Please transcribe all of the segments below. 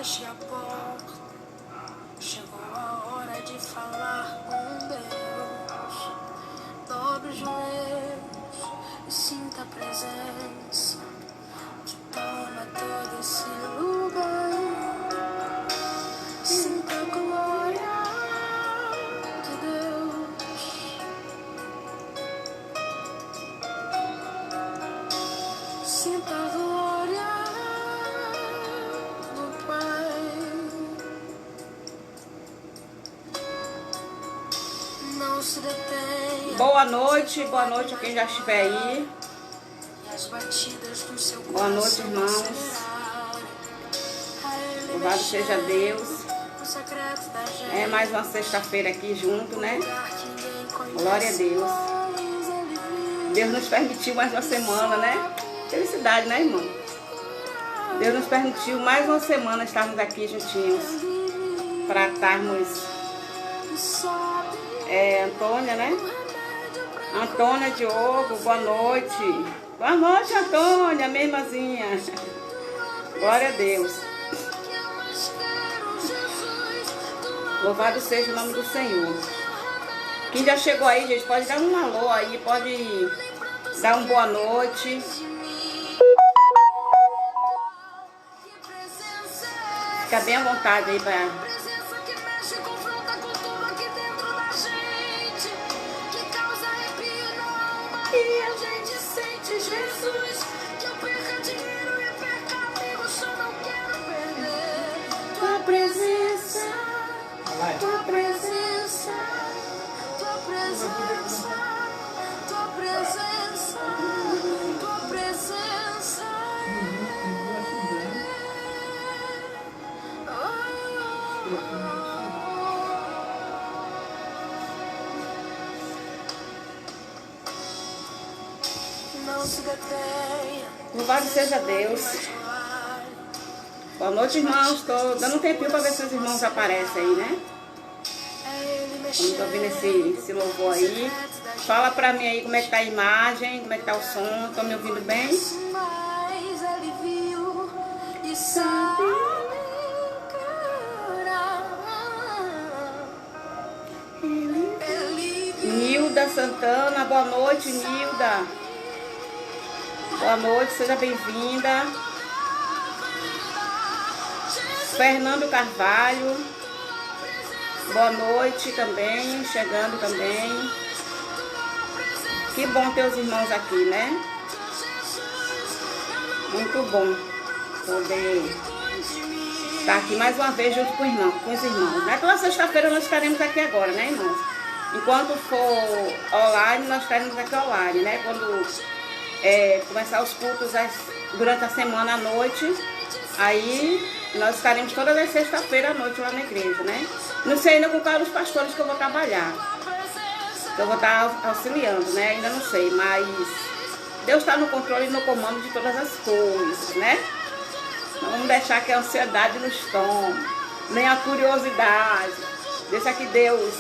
feche a porta. Chegou a hora de falar com Deus. Dobre os joelhos e sinta a presença que toma todo esse lugar. Sinta a glória de Deus. Sinta a glória do Pai. Não se detenha. Boa noite a quem já estiver aí. Boa noite, irmãos. Louvado seja Deus. É mais uma sexta-feira aqui junto, né? Glória a Deus. Deus nos permitiu mais uma semana, né? Felicidade, né, irmão? Deus nos permitiu mais uma semana estarmos aqui juntinhos para estarmos. Antônia, né? Antônia Diogo, boa noite. Boa noite, Antônia, minha irmãzinha. Glória a Deus. Louvado seja o nome do Senhor. Quem já chegou aí, gente, pode dar um alô aí, pode dar uma boa noite. Fica bem à vontade aí para... E a gente sente Jesus, que eu perca dinheiro e perca amigos, só não quero perder tua presença, tua presença, tua presença, tua presença, tua presença. Não se detenha. Louvado seja Deus. Boa noite, irmãos. Estou dando um tempinho para ver se os irmãos aparecem aí, né? Como estou ouvindo esse louvor aí. Fala para mim aí como é que tá a imagem, como é que tá o som. Estão me ouvindo bem? Mas ele viu e sabe Nilda Santana, boa noite, Nilda. Boa noite, seja bem-vinda. Fernando Carvalho, boa noite também, chegando também. Que bom ter os irmãos aqui, né? Muito bom poder estar aqui mais uma vez junto com os irmãos. Né? Toda sexta-feira nós estaremos aqui agora, né, irmãos? Enquanto for online, nós estaremos aqui online, né? Quando começar os cultos durante a semana à noite, aí nós estaremos todas as sexta-feiras à noite lá na igreja, né? Não sei ainda com quais os pastores que eu vou trabalhar, que eu vou estar auxiliando, né? Ainda não sei, mas Deus está no controle e no comando de todas as coisas, né? Não vamos deixar que a ansiedade nos tome, nem a curiosidade. Deixa que Deus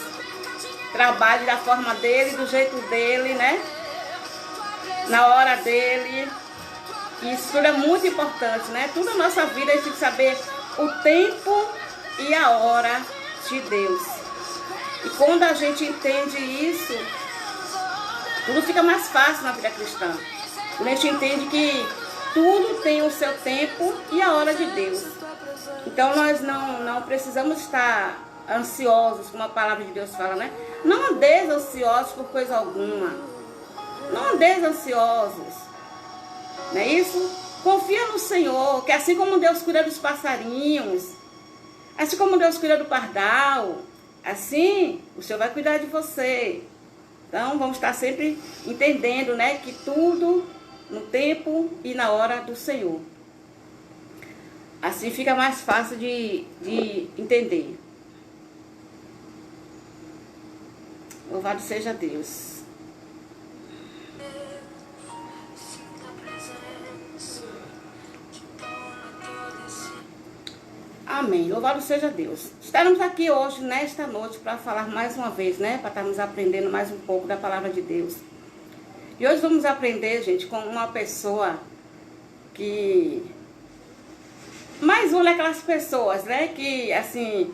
trabalhe da forma dele, do jeito dele, né? Na hora dele. Isso tudo é muito importante, né? Tudo na nossa vida a gente tem que saber o tempo e a hora de Deus. E quando a gente entende isso, tudo fica mais fácil na vida cristã. Quando a gente entende que tudo tem o seu tempo e a hora de Deus. Então nós não precisamos estar ansiosos, como a palavra de Deus fala, né? Não andeis ansiosos por coisa alguma. Não andeis ansiosos, não é isso? Confia no Senhor, que assim como Deus cuida dos passarinhos, assim como Deus cuida do pardal, assim o Senhor vai cuidar de você. Então vamos estar sempre entendendo, né, que tudo no tempo e na hora do Senhor. Assim fica mais fácil de entender. Louvado seja Deus. Amém. Louvado seja Deus. Estaremos aqui hoje, nesta noite, para falar mais uma vez, né? Para estarmos aprendendo mais um pouco da palavra de Deus. E hoje vamos aprender, gente, com uma pessoa que Mais uma daquelas pessoas, né, que assim,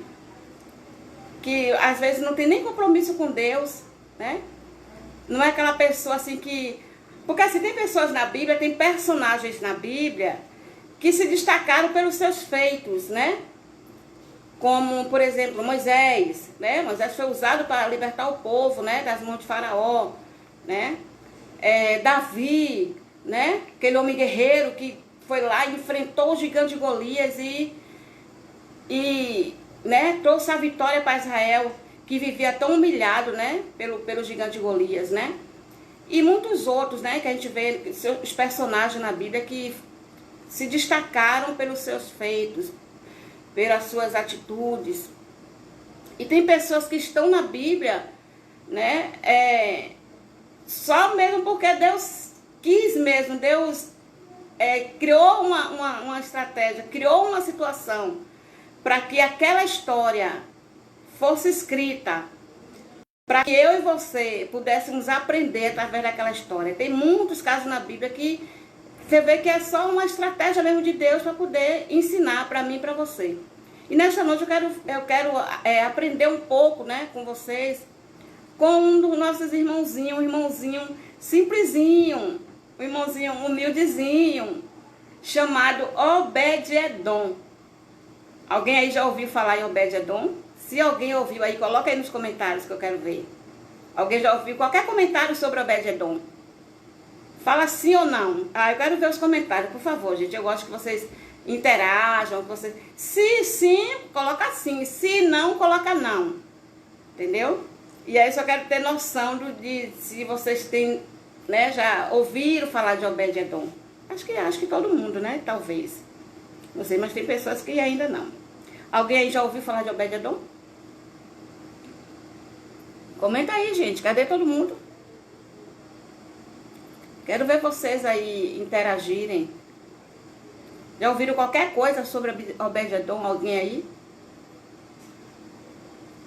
que às vezes não tem nem compromisso com Deus, né? Não é aquela pessoa assim que... Porque assim, tem pessoas na Bíblia, tem personagens na Bíblia que se destacaram pelos seus feitos, né? Como, por exemplo, Moisés, né? Moisés foi usado para libertar o povo, né, das mãos de Faraó, né? Davi, né? Aquele homem guerreiro que foi lá e enfrentou o gigante de Golias e né, trouxe a vitória para Israel, que vivia tão humilhado, né, pelo gigante de Golias, né? E muitos outros, né, que a gente vê, os personagens na Bíblia que se destacaram pelos seus feitos, pelas suas atitudes. E tem pessoas que estão na Bíblia, né, só mesmo porque Deus quis mesmo, Deus criou uma estratégia, criou uma situação para que aquela história fosse escrita, para que eu e você pudéssemos aprender através daquela história. Tem muitos casos na Bíblia que você vê que é só uma estratégia mesmo de Deus para poder ensinar para mim e para você. E nessa noite eu quero aprender um pouco, né, com vocês, com um dos nossos irmãozinhos, um irmãozinho simplesinho, um irmãozinho humildezinho, chamado Obed-Edom. Alguém aí já ouviu falar em Obed-Edom? Se alguém ouviu aí, coloca aí nos comentários que eu quero ver. Alguém já ouviu qualquer comentário sobre Obed-Edom? Fala sim ou não. Eu quero ver os comentários, por favor, gente. Eu gosto que vocês interajam, que vocês... Se sim, coloca sim. Se não, coloca não. Entendeu? E aí só quero ter noção de se vocês têm, né, já ouviram falar de Obed-Edom. Acho que todo mundo, né? Talvez. Não sei, mas tem pessoas que ainda não. Alguém aí já ouviu falar de Obed-Edom? Comenta aí, gente. Cadê todo mundo? Quero ver vocês aí interagirem. Já ouviram qualquer coisa sobre Obed-Edom? Alguém aí?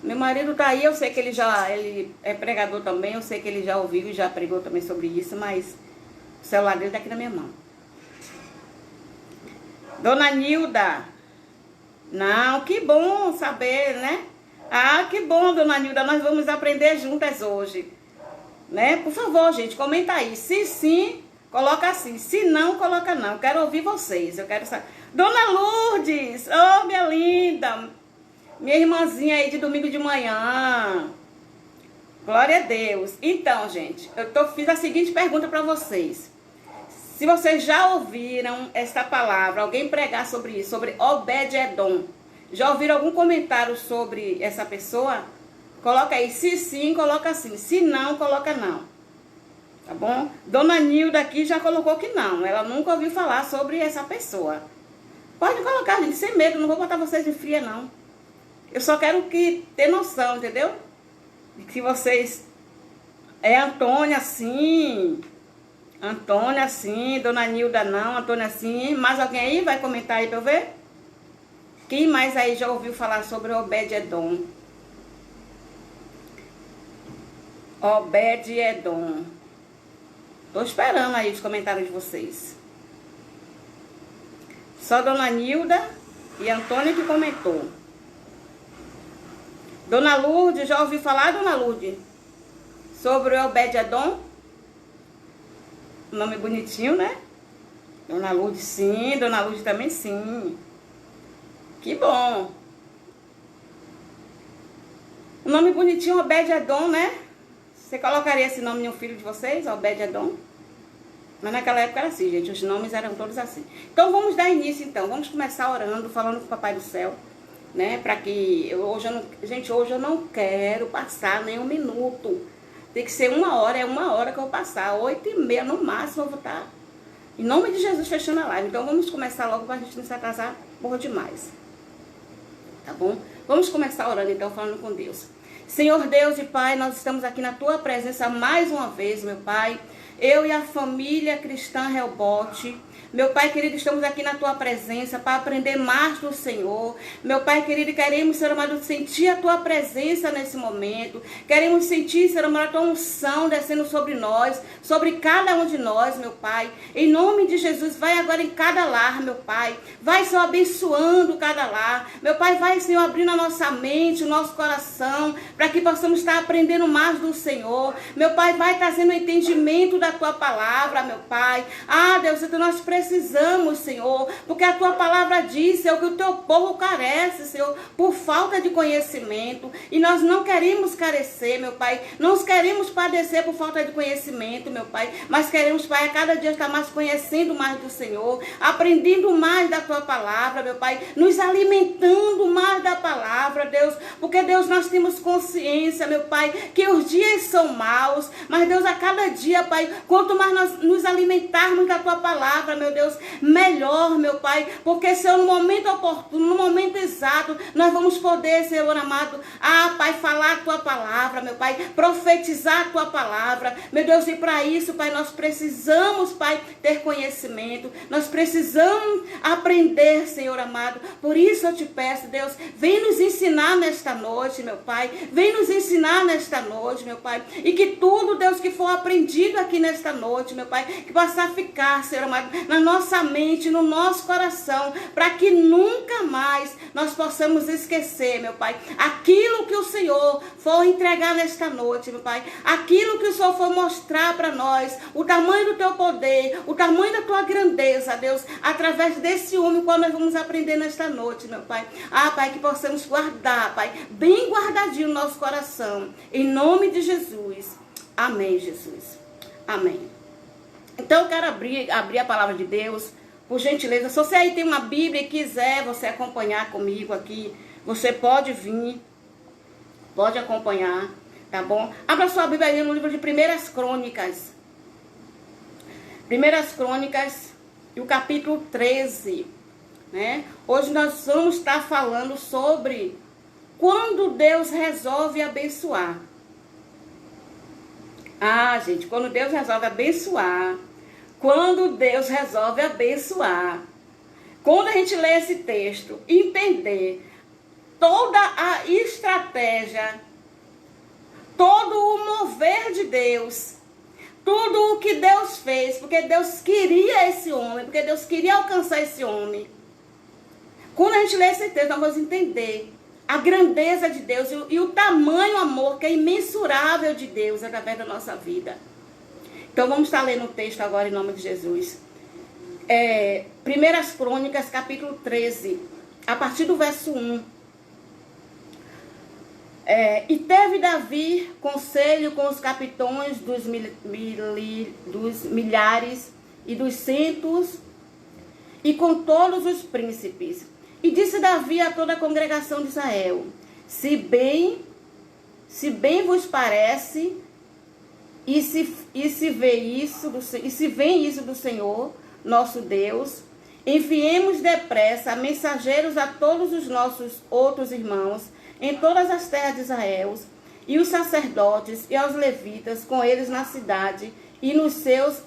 Meu marido tá aí, eu sei que ele é pregador também, eu sei que ele já ouviu e já pregou também sobre isso, mas o celular dele tá aqui na minha mão. Dona Nilda. Não, que bom saber, né? Que bom, Dona Nilda, nós vamos aprender juntas hoje. Né? Por favor, gente, comenta aí. Se sim, coloca sim. Se não, coloca não. Eu quero ouvir vocês. Eu quero saber. Dona Lourdes, oh, minha linda. Minha irmãzinha aí de domingo de manhã. Glória a Deus. Então, gente, fiz a seguinte pergunta para vocês. Se vocês já ouviram esta palavra, alguém pregar sobre isso, sobre Obed-Edom, já ouviram algum comentário sobre essa pessoa? Coloca aí, se sim, coloca sim. Se não, coloca não. Tá bom? Dona Nilda aqui já colocou que não. Ela nunca ouviu falar sobre essa pessoa. Pode colocar, gente, sem medo. Não vou botar vocês em fria, não. Eu só quero ter noção, entendeu? De que vocês... Antônia, sim. Antônia, sim. Dona Nilda, não. Antônia, sim. Mais alguém aí vai comentar aí pra eu ver? Quem mais aí já ouviu falar sobre Obed-Edom? Obed-Edom. Tô esperando aí os comentários de vocês. Só Dona Nilda e Antônia que comentou. Dona Lourdes, já ouviu falar, Dona Lourdes? Sobre Obed-Edom? Nome bonitinho, né? Dona Lourdes, sim. Dona Lourdes também, sim. Que bom. O nome bonitinho, Obed-Edom, né? Você colocaria esse nome em um filho de vocês, Obed-Edom? Mas naquela época era assim, gente. Os nomes eram todos assim. Então vamos dar início, então. Vamos começar orando, falando com o Papai do Céu, né? Para que... Gente, hoje eu não quero passar nem um minuto. Tem que ser 1 hora, é 1 hora que eu vou passar. 8h30 no máximo eu vou estar. Em nome de Jesus, fechando a live. Então vamos começar logo para a gente não se atrasar porra demais. Tá bom? Vamos começar orando então, falando com Deus. Senhor Deus e Pai, nós estamos aqui na Tua presença mais uma vez, meu Pai. eu e a família cristã Rehobote. Meu Pai querido, estamos aqui na Tua presença para aprender mais do Senhor. Meu Pai querido, queremos, Senhor amado, sentir a Tua presença nesse momento. Queremos sentir, Senhor amado, a Tua unção descendo sobre nós, sobre cada um de nós, meu Pai. Em nome de Jesus, vai agora em cada lar, meu Pai. Vai, Senhor, abençoando cada lar. Meu Pai, vai, Senhor, abrindo a nossa mente, o nosso coração, para que possamos estar aprendendo mais do Senhor. Meu Pai, vai trazendo o entendimento da Tua palavra, meu Pai. Ah, Deus, então nós precisamos, Senhor, porque a Tua palavra diz, Senhor, que o Teu povo carece, Senhor, por falta de conhecimento. E nós não queremos carecer, meu Pai. Não queremos padecer por falta de conhecimento, meu Pai. Mas queremos, Pai, a cada dia estar mais conhecendo mais do Senhor, aprendendo mais da Tua palavra, meu Pai. Nos alimentando mais da palavra, Deus. Porque, Deus, nós temos consciência, meu Pai, que os dias são maus. Mas, Deus, a cada dia, Pai, quanto mais nós nos alimentarmos da Tua palavra, meu Deus, melhor, meu Pai, porque, Senhor, no momento oportuno, no momento exato, nós vamos poder, Senhor amado, Pai, falar a Tua palavra, meu Pai, profetizar a Tua palavra, meu Deus, e para isso, Pai, nós precisamos, Pai, ter conhecimento, nós precisamos aprender, Senhor amado, por isso eu te peço, Deus, vem nos ensinar nesta noite, meu Pai, vem nos ensinar nesta noite, meu Pai, e que tudo, Deus, que for aprendido aqui nesta noite, meu Pai, que possa ficar, Senhor amado, na nossa mente, no nosso coração, para que nunca mais nós possamos esquecer, meu Pai, aquilo que o Senhor for entregar nesta noite, meu Pai, aquilo que o Senhor for mostrar para nós, o tamanho do Teu poder, o tamanho da Tua grandeza, Deus, através desse homem, qual nós vamos aprender nesta noite, meu Pai. Pai, que possamos guardar, Pai, bem guardadinho no nosso coração, em nome de Jesus. Amém, Jesus. Amém. Então, eu quero abrir a palavra de Deus, por gentileza. Se você aí tem uma Bíblia e quiser você acompanhar comigo aqui, você pode vir, pode acompanhar, tá bom? Abra sua Bíblia aí no livro de 1 Crônicas. 1 Crônicas, e o capítulo 13, né? Hoje nós vamos estar falando sobre quando Deus resolve abençoar. Gente, quando Deus resolve abençoar, quando Deus resolve abençoar, quando a gente lê esse texto, entender toda a estratégia, todo o mover de Deus, tudo o que Deus fez, porque Deus queria esse homem, porque Deus queria alcançar esse homem. Quando a gente lê esse texto, nós vamos entender a grandeza de Deus e o tamanho amor que é imensurável de Deus através da nossa vida. Então vamos estar lendo o texto agora em nome de Jesus. 1 Crônicas, capítulo 13, a partir do verso 1. E teve Davi conselho com os capitões dos milhares e dos centos e com todos os príncipes. E disse Davi a toda a congregação de Israel: se bem vos parece, e se vem isso do Senhor, nosso Deus, enviemos depressa mensageiros a todos os nossos outros irmãos em todas as terras de Israel, e os sacerdotes e aos levitas com eles na cidade e nos seus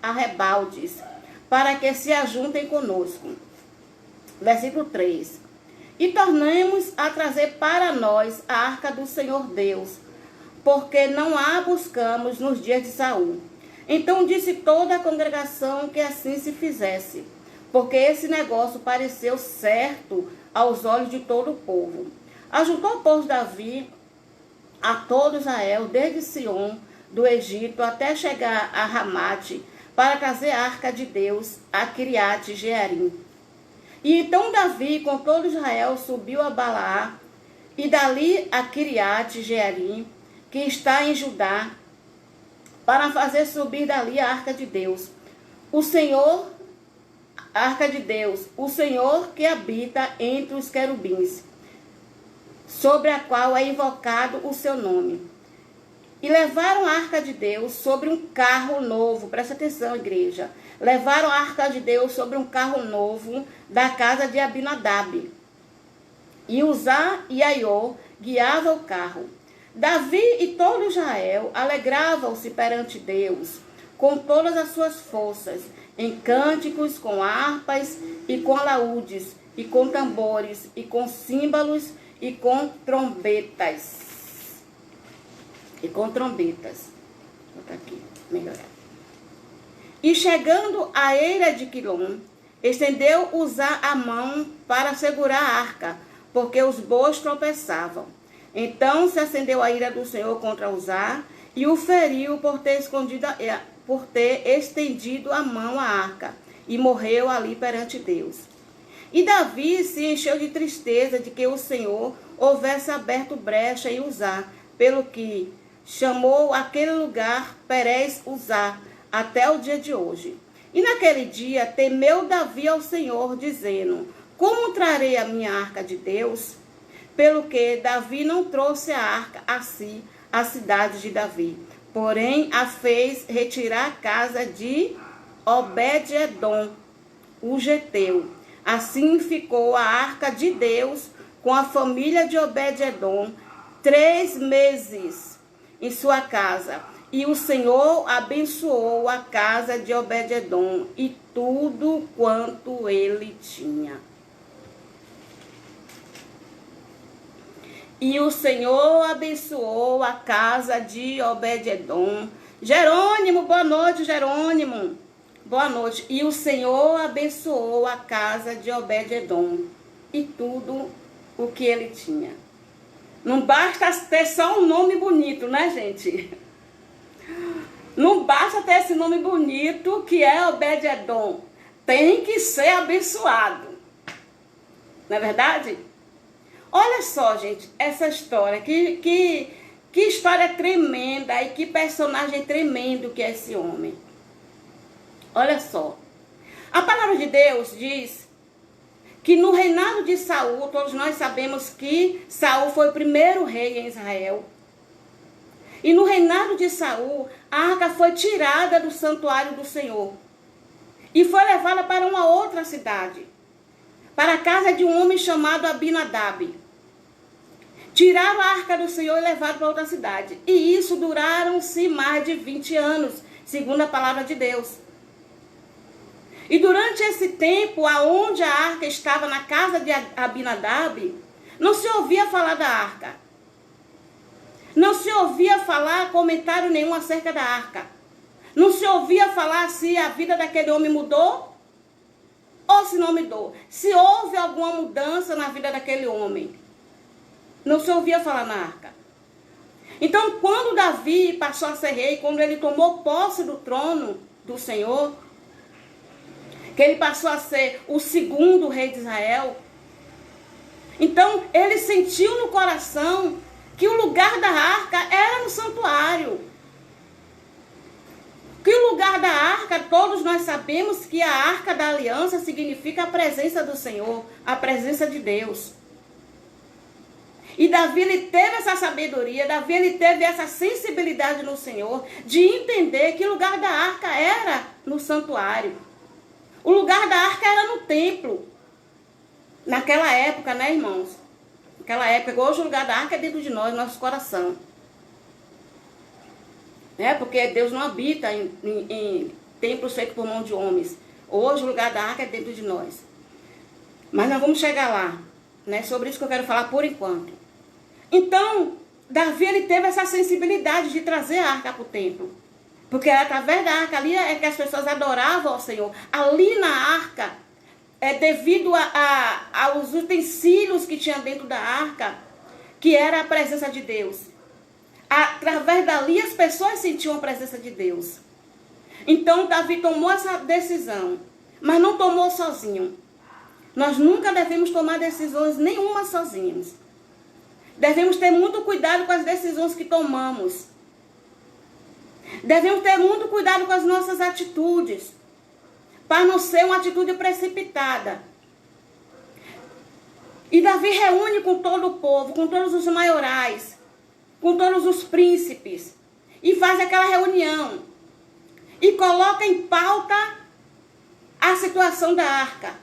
arrebaldes, para que se ajuntem conosco. Versículo 3. E tornemos a trazer para nós a arca do Senhor Deus, porque não a buscamos nos dias de Saul. Então disse toda a congregação que assim se fizesse, porque esse negócio pareceu certo aos olhos de todo o povo. Ajuntou, pois, Davi a todo Israel, desde Sion, do Egito, até chegar a Ramate, para trazer a arca de Deus a Kiriate Jearim. E então Davi, com todo Israel, subiu a Balaá, e dali a Kiriate Jearim, que está em Judá, para fazer subir dali a arca de Deus. O Senhor, a arca de Deus, o Senhor que habita entre os querubins, sobre a qual é invocado o seu nome. E levaram a arca de Deus sobre um carro novo. Presta atenção, igreja. Levaram a arca de Deus sobre um carro novo da casa de Abinadab. E Uzá e Aiô guiavam o carro. Davi e todo Israel alegravam-se perante Deus com todas as suas forças, em cânticos, com harpas e com alaúdes, e com tambores, e com símbolos, e com trombetas. E com trombetas. Vou botar aqui, melhorar. E chegando à eira de Quilom, estendeu Uzá a mão para segurar a arca, porque os bois tropeçavam. Então se acendeu a ira do Senhor contra Uzá, e o feriu por ter estendido a mão à arca, e morreu ali perante Deus. E Davi se encheu de tristeza de que o Senhor houvesse aberto brecha em Uzá, pelo que chamou aquele lugar Perez Uzá, até o dia de hoje. E naquele dia temeu Davi ao Senhor, dizendo: como trarei a minha arca de Deus? Pelo que Davi não trouxe a arca a si, a cidade de Davi, porém a fez retirar a casa de Obed-edom, o geteu. Assim ficou a arca de Deus com a família de Obed-edom 3 meses em sua casa. E o Senhor abençoou a casa de Obed-edom e tudo quanto ele tinha. E o Senhor abençoou a casa de Obed-edom. Jerônimo, boa noite, Jerônimo. Boa noite. E o Senhor abençoou a casa de Obed-edom e tudo o que ele tinha. Não basta ter só um nome bonito, né, gente? Não basta ter esse nome bonito que é Obed-edom. Tem que ser abençoado. Não é verdade? Olha só, gente, essa história. Que história tremenda e que personagem tremendo que é esse homem. Olha só. A palavra de Deus diz que no reinado de Saul, todos nós sabemos que Saul foi o primeiro rei em Israel. E no reinado de Saul, a arca foi tirada do santuário do Senhor e foi levada para uma outra cidade, para a casa de um homem chamado Abinadab. Tiraram a arca do Senhor e levaram para outra cidade. E isso duraram-se mais de 20 anos, segundo a palavra de Deus. E durante esse tempo, aonde a arca estava na casa de Abinadab, não se ouvia falar da arca. Não se ouvia falar comentário nenhum acerca da arca. Não se ouvia falar se a vida daquele homem mudou ou se não mudou. Se houve alguma mudança na vida daquele homem. Não se ouvia falar na arca. Então, quando Davi passou a ser rei, quando ele tomou posse do trono do Senhor, que ele passou a ser o segundo rei de Israel, então ele sentiu no coração que o lugar da arca era no santuário. Que o lugar da arca, todos nós sabemos que a arca da aliança significa a presença do Senhor, a presença de Deus. E Davi, ele teve essa sabedoria, Davi, ele teve essa sensibilidade no Senhor, de entender que o lugar da arca era no santuário. O lugar da arca era no templo. Naquela época, né, irmãos? Naquela época, hoje o lugar da arca é dentro de nós, nosso coração. Né? Porque Deus não habita em templos feitos por mão de homens. Hoje o lugar da arca é dentro de nós. Mas nós vamos chegar lá. Né? Sobre isso que eu quero falar por enquanto. Então, Davi, ele teve essa sensibilidade de trazer a arca para o templo. Porque através da arca ali é que as pessoas adoravam ao Senhor. Ali na arca, devido aos utensílios que tinha dentro da arca, que era a presença de Deus. Através dali as pessoas sentiam a presença de Deus. Então Davi tomou essa decisão, mas não tomou sozinho. Nós nunca devemos tomar decisões nenhuma sozinhos. Devemos ter muito cuidado com as decisões que tomamos. Devemos ter muito cuidado com as nossas atitudes, para não ser uma atitude precipitada. E Davi reúne com todo o povo, com todos os maiorais, com todos os príncipes, e faz aquela reunião, e coloca em pauta a situação da arca.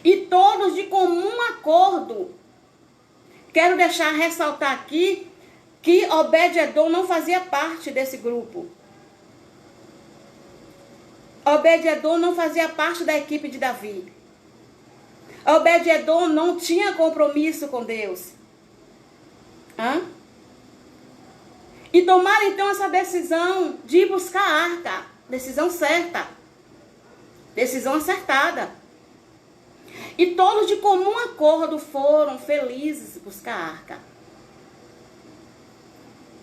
E todos de comum acordo, quero ressaltar aqui, que Obed-Edom não fazia parte desse grupo. Obed-Edom não fazia parte da equipe de Davi. Obed-Edom não tinha compromisso com Deus. E tomaram então essa decisão de ir buscar a arca. Decisão certa. Decisão acertada. E todos de comum acordo foram felizes buscar a arca.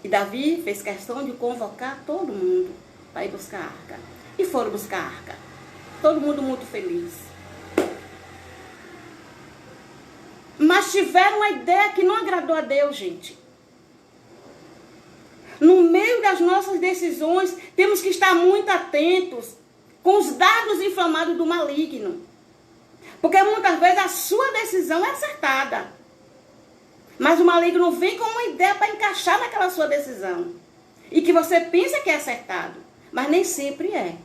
E Davi fez questão de convocar todo mundo para ir buscar a arca. E foram buscar a arca. Todo mundo muito feliz. Mas tiveram uma ideia que não agradou a Deus, gente. No meio das nossas decisões, temos que estar muito atentos com os dados inflamados do maligno. Porque muitas vezes a sua decisão é acertada. Mas o maligno vem com uma ideia para encaixar naquela sua decisão. E que você pensa que é acertado. Mas nem sempre é.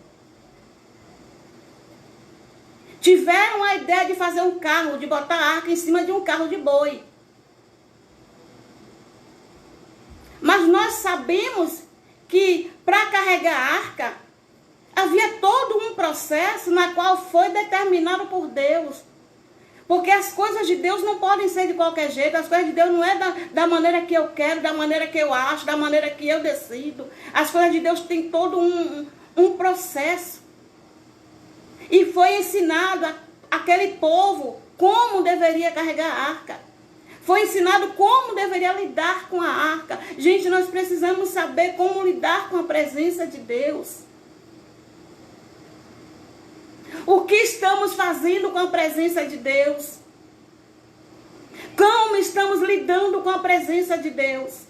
Tiveram a ideia de fazer um carro, de botar a arca em cima de um carro de boi. Mas nós sabemos que para carregar a arca, havia todo um processo na qual foi determinado por Deus. Porque as coisas de Deus não podem ser de qualquer jeito. As coisas de Deus não é da maneira que eu quero, da maneira que eu acho, da maneira que eu decido. As coisas de Deus têm todo um processo. E foi ensinado aquele povo como deveria carregar a arca. Foi ensinado como deveria lidar com a arca. Gente, nós precisamos saber como lidar com a presença de Deus. O que estamos fazendo com a presença de Deus? Como estamos lidando com a presença de Deus?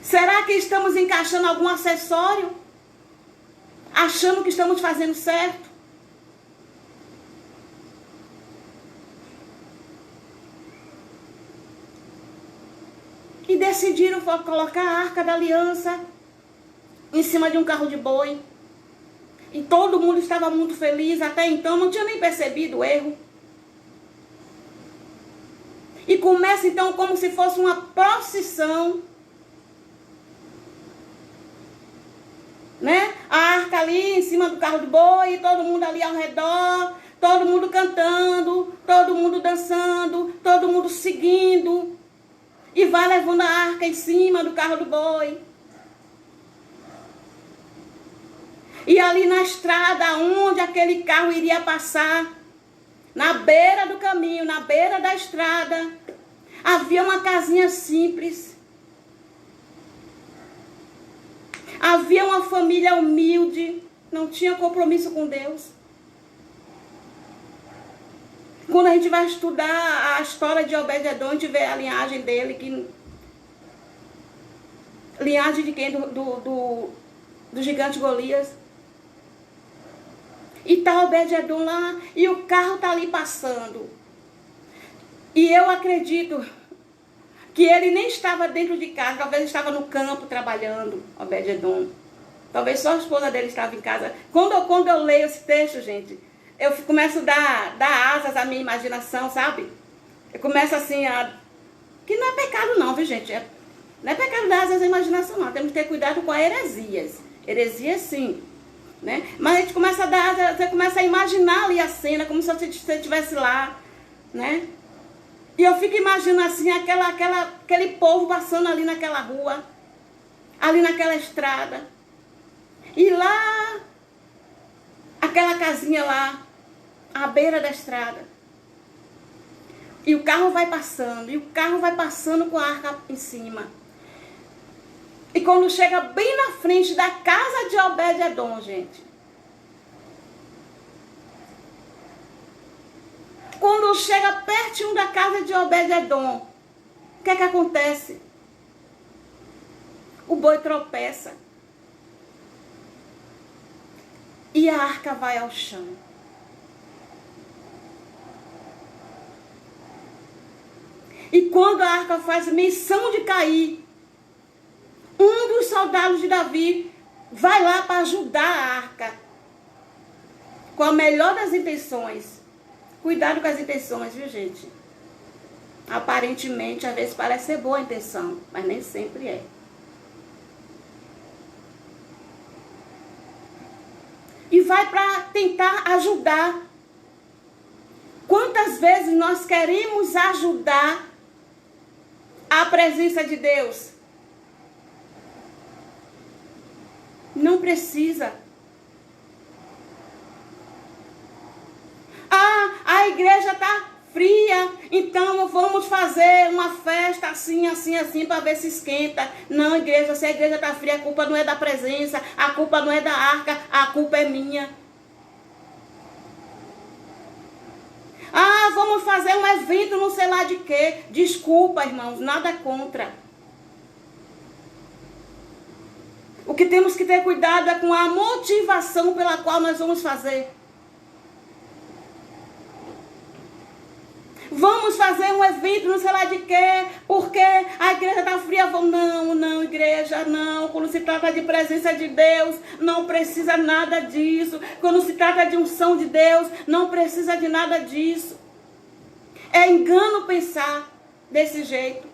Será que estamos encaixando algum acessório? Achando que estamos fazendo certo? E decidiram colocar a arca da aliança em cima de um carro de boi. E todo mundo estava muito feliz. Até então não tinha nem percebido o erro. E começa então como se fosse uma procissão. Né? A arca ali em cima do carro de boi, todo mundo ali ao redor, todo mundo cantando, todo mundo dançando, todo mundo seguindo. E vai levando a arca em cima do carro do boi. E ali na estrada, onde aquele carro iria passar, na beira do caminho, na beira da estrada, havia uma casinha simples. Havia uma família humilde, não tinha compromisso com Deus. Quando a gente vai estudar a história de Obed-Edom, a gente vê a linhagem dele. Linhagem de quem? Do gigante Golias. E tá Obed-Edom lá, e o carro tá ali passando. E eu acredito que ele nem estava dentro de casa, talvez estava no campo trabalhando, Obed-Edom. Talvez só a esposa dele estava em casa. Quando eu leio esse texto, gente, eu começo a dar asas à minha imaginação, sabe? Eu começo assim a... Que não é pecado não, viu, gente? Não é pecado dar asas à imaginação não. Temos que ter cuidado com a heresias. Heresias sim, né? Mas a gente começa a dar asas, você começa a imaginar ali a cena, como se você estivesse lá, né? E eu fico imaginando assim, aquele povo passando ali naquela rua, ali naquela estrada. E lá, aquela casinha lá, à beira da estrada. E o carro vai passando com a arca em cima. E quando chega bem na frente da casa de Obed-Edom, gente. Quando chega pertinho da casa de Obed-Edom, o que é que acontece? O boi tropeça. E a arca vai ao chão. E quando a arca faz menção de cair, um dos soldados de Davi vai lá para ajudar a arca. Com a melhor das intenções. Cuidado com as intenções, viu, gente? Aparentemente, às vezes parece ser boa a intenção, mas nem sempre é. E vai para tentar ajudar. Quantas vezes nós queremos ajudar a presença de Deus? Não precisa. A igreja está fria, então vamos fazer uma festa assim, assim, assim, para ver se esquenta. Não, igreja, se a igreja está fria, a culpa não é da presença, a culpa não é da arca, a culpa é minha. Vamos fazer um evento, não sei lá de quê. Desculpa, irmãos, nada contra. O que temos que ter cuidado é com a motivação pela qual nós vamos fazer. Vamos fazer um evento, não sei lá de quê, porque a igreja está fria. Não, igreja, não. Quando se trata de presença de Deus, não precisa nada disso. Quando se trata de unção de Deus, não precisa de nada disso. É engano pensar desse jeito.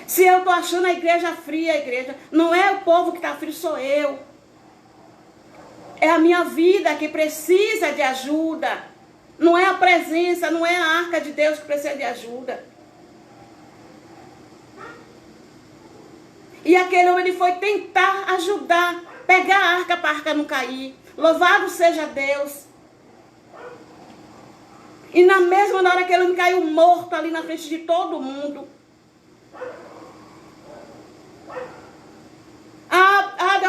Se eu estou achando a igreja fria, não é o povo que está frio, sou eu. É a minha vida que precisa de ajuda. Não é a presença, não é a arca de Deus que precisa de ajuda. E aquele homem, ele foi tentar ajudar, pegar a arca para a arca não cair. Louvado seja Deus. E na mesma hora aquele homem caiu morto ali na frente de todo mundo.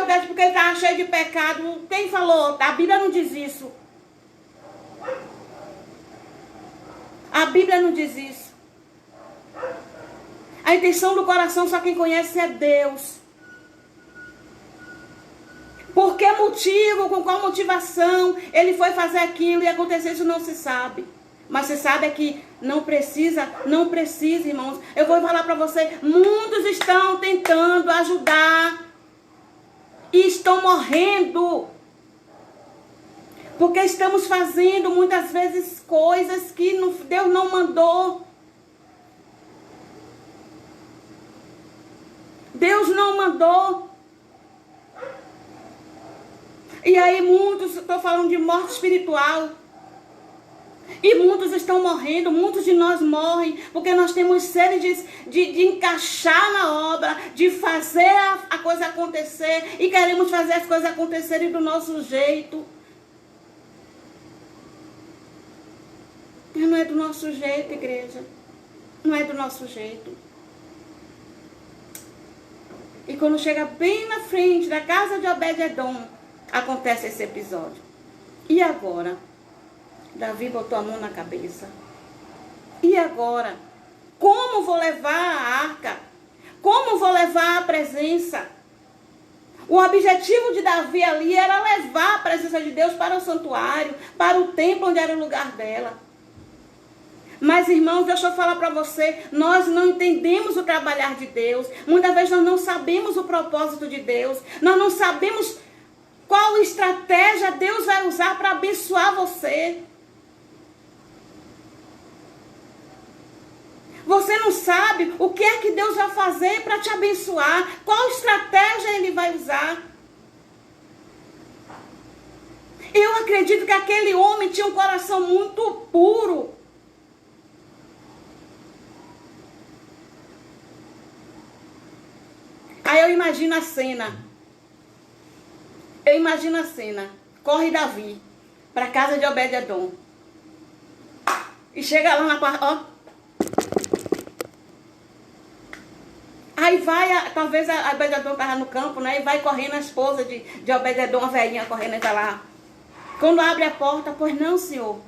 Deus, porque ele estava cheio de pecado. Quem falou? A Bíblia não diz isso. A Bíblia não diz isso. A intenção do coração só quem conhece é Deus. Por que motivo, com qual motivação ele foi fazer aquilo e acontecer isso, não se sabe. Mas você sabe que não precisa, irmãos. Eu vou falar para você, muitos estão tentando ajudar e estão morrendo. Porque estamos fazendo muitas vezes coisas que Deus não mandou. Deus não mandou. E aí muitos, estou falando de morte espiritual. E muitos estão morrendo, muitos de nós morrem, porque nós temos sede de encaixar na obra, de fazer a coisa acontecer, e queremos fazer as coisas acontecerem do nosso jeito. Não é do nosso jeito, igreja. Não é do nosso jeito. E quando chega bem na frente da casa de Obed-Edom, acontece esse episódio. E agora? Davi botou a mão na cabeça. E agora? Como vou levar a arca? Como vou levar a presença? O objetivo de Davi ali era levar a presença de Deus para o santuário, para o templo onde era o lugar dela. Mas, irmãos, deixa eu falar para você, nós não entendemos o trabalhar de Deus. Muitas vezes nós não sabemos o propósito de Deus. Nós não sabemos qual estratégia Deus vai usar para abençoar você. Você não sabe o que é que Deus vai fazer para te abençoar. Qual estratégia Ele vai usar. Eu acredito que aquele homem tinha um coração muito puro. Aí eu imagino a cena. Corre Davi para a casa de Obed-Edom. E chega lá na quarta, ó. Aí vai, talvez a Obed-Edom estava no campo, né? E vai correndo a esposa de Obed-Edom, a velhinha correndo, está lá. Quando abre a porta, pois não, senhor.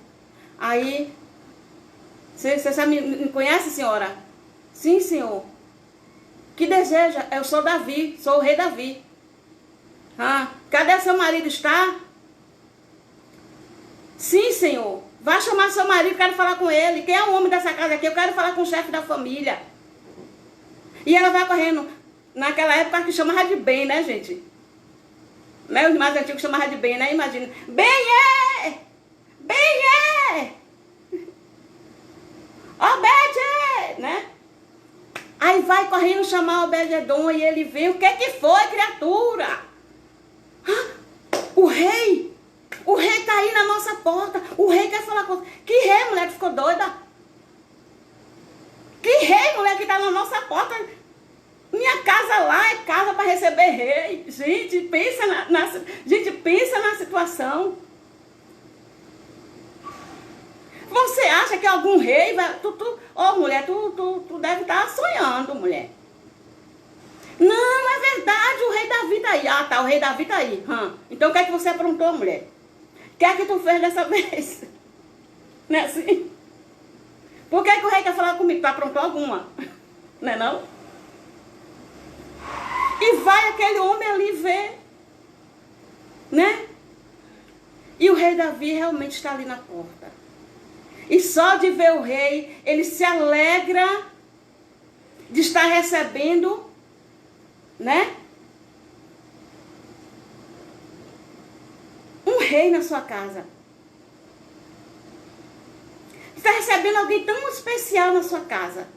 Aí, você me conhece, senhora? Sim, senhor. Que deseja? Eu sou Davi, sou o rei Davi. Cadê seu marido? Está? Sim, senhor. Vai chamar seu marido, quero falar com ele. Quem é o homem dessa casa aqui? Eu quero falar com o chefe da família. E ela vai correndo. Naquela época que chamava de bem, né, gente? Né? Os mais antigos chamavam de bem, né? Imagina. Bem, Bem é! Obed, né? Aí vai correndo chamar Obed-edom e ele vê, o que foi, criatura? O rei tá aí na nossa porta, o rei quer falar com você. Que rei, mulher, que ficou doida? Que rei, mulher, que tá na nossa porta? Minha casa lá é casa para receber rei. Gente, pensa na situação. Você acha que algum rei vai... mulher, tu deve estar sonhando, mulher. Não, é verdade, o rei Davi tá aí. Ah, tá, o rei Davi tá aí. Então o que é que você aprontou, mulher? O que é que tu fez dessa vez? Não é assim? Por que o rei quer falar comigo? Tu aprontou alguma? Não é não? E vai aquele homem ali ver, né? E o rei Davi realmente está ali na porta. E só de ver o rei, ele se alegra de estar recebendo, né? Um rei na sua casa. Está recebendo alguém tão especial na sua casa.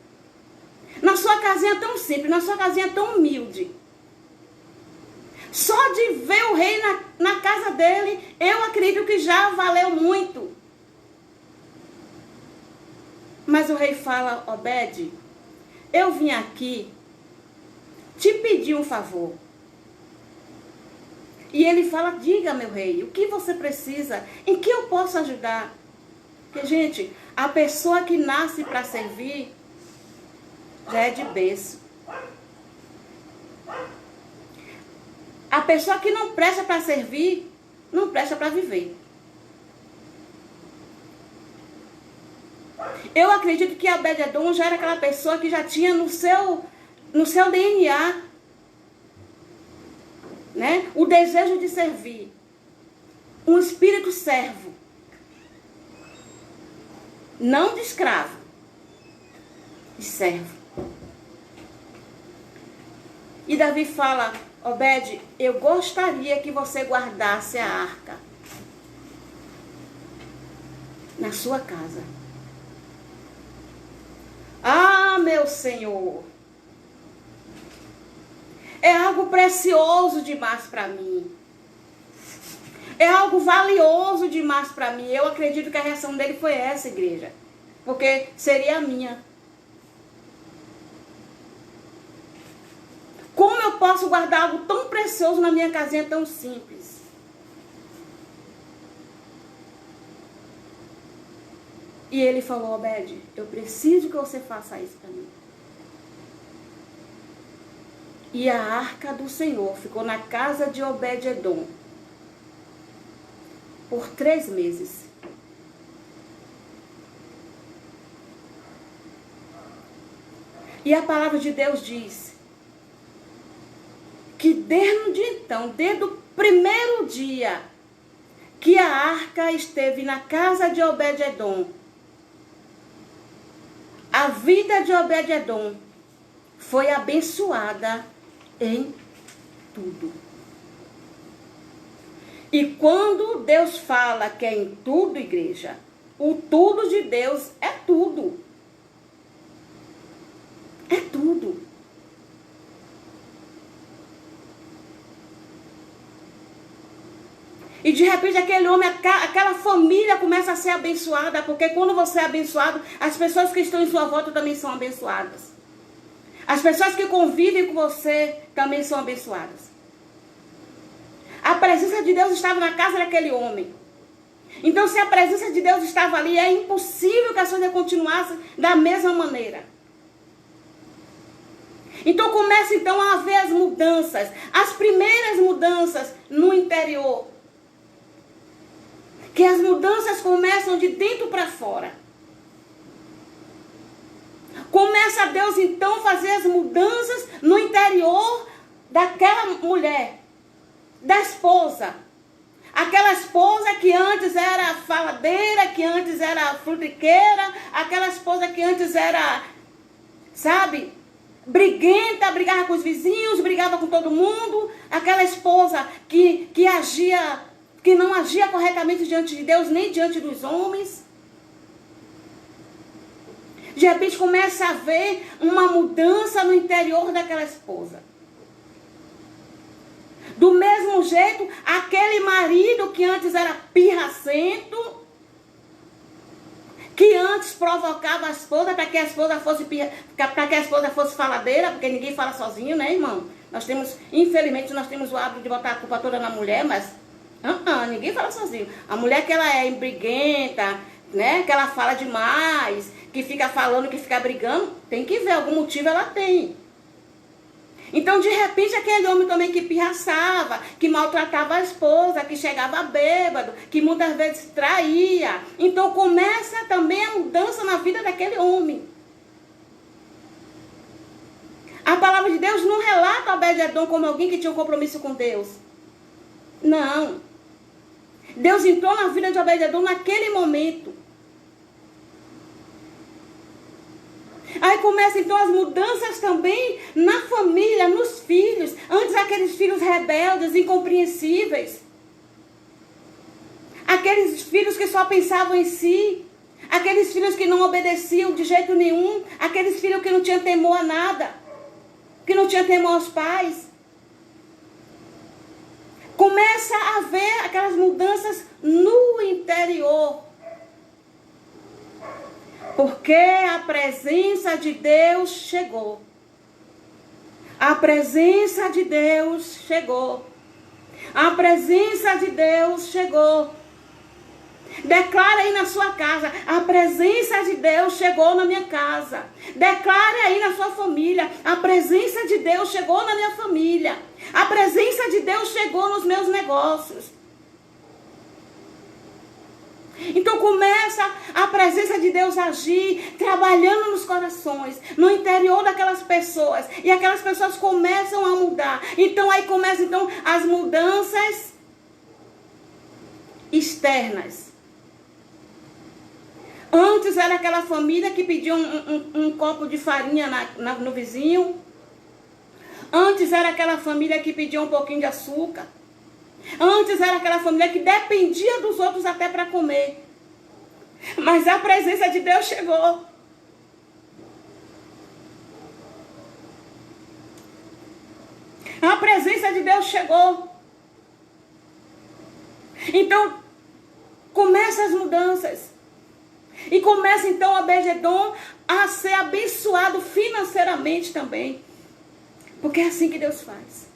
Na sua casinha tão simples, na sua casinha tão humilde. Só de ver o rei na casa dele, eu acredito que já valeu muito. Mas o rei fala, Obed, eu vim aqui te pedir um favor. E ele fala, diga, meu rei, o que você precisa? Em que eu posso ajudar? Porque, gente, a pessoa que nasce para servir já é de berço. A pessoa que não presta para servir, não presta para viver. Eu acredito que Obed-edom já era aquela pessoa que já tinha no seu DNA, né, o desejo de servir. Um espírito servo. Não de escravo. De servo. E Davi fala, Obed, eu gostaria que você guardasse a arca na sua casa. Ah, meu Senhor, é algo precioso demais para mim. É algo valioso demais para mim. Eu acredito que a reação dele foi essa, igreja. Porque seria a minha. Como eu posso guardar algo tão precioso na minha casinha tão simples? E ele falou, Obed, eu preciso que você faça isso para mim. E a arca do Senhor ficou na casa de Obed-edom por 3 meses. E a palavra de Deus diz que desde o primeiro dia que a arca esteve na casa de Obed-edom, a vida de Obed-edom foi abençoada em tudo. E quando Deus fala que é em tudo, igreja, o tudo de Deus é tudo. É tudo. E de repente aquele homem, aquela família começa a ser abençoada, porque quando você é abençoado, as pessoas que estão em sua volta também são abençoadas. As pessoas que convivem com você também são abençoadas. A presença de Deus estava na casa daquele homem. Então, se a presença de Deus estava ali, é impossível que as coisas continuassem da mesma maneira. Então, começa então a haver as mudanças. As primeiras mudanças no interior. Que as mudanças começam de dentro para fora. Começa Deus então a fazer as mudanças no interior daquela mulher, da esposa. Aquela esposa que antes era faladeira, que antes era frutiqueira, aquela esposa que antes era, sabe, briguenta, brigava com os vizinhos, brigava com todo mundo. Aquela esposa que agia, que não agia corretamente diante de Deus, nem diante dos homens. De repente começa a haver uma mudança no interior daquela esposa. Do mesmo jeito, aquele marido que antes era pirracento, que antes provocava a esposa para que a esposa fosse faladeira, porque ninguém fala sozinho, né, irmão? Infelizmente, nós temos o hábito de botar a culpa toda na mulher, mas ninguém fala sozinho. A mulher que ela é briguenta, né, que ela fala demais, que fica falando, que fica brigando, tem que ver, algum motivo ela tem. Então, de repente, aquele homem também que pirraçava, que maltratava a esposa, que chegava bêbado, que muitas vezes traía. Então, começa também a mudança na vida daquele homem. A palavra de Deus não relata Obed-Edom como alguém que tinha um compromisso com Deus. Não. Deus entrou na vida de Obed-Edom naquele momento. Aí começam então as mudanças também na família, nos filhos. Antes aqueles filhos rebeldes, incompreensíveis. Aqueles filhos que só pensavam em si. Aqueles filhos que não obedeciam de jeito nenhum. Aqueles filhos que não tinham temor a nada. Que não tinham temor aos pais. Começa a haver aquelas mudanças no interior. Porque a presença de Deus chegou. A presença de Deus chegou. A presença de Deus chegou. Declare aí na sua casa: a presença de Deus chegou na minha casa. Declare aí na sua família: a presença de Deus chegou na minha família. A presença de Deus chegou nos meus negócios. Então começa a presença de Deus agir, trabalhando nos corações, no interior daquelas pessoas. E aquelas pessoas começam a mudar. Então aí começam as mudanças externas. Antes era aquela família que pedia um copo de farinha no vizinho. Antes era aquela família que pedia um pouquinho de açúcar. Antes era aquela família que dependia dos outros até para comer. Mas a presença de Deus chegou. A presença de Deus chegou. Então, começam as mudanças. E começa então Obed-Edom a ser abençoado financeiramente também. Porque é assim que Deus faz.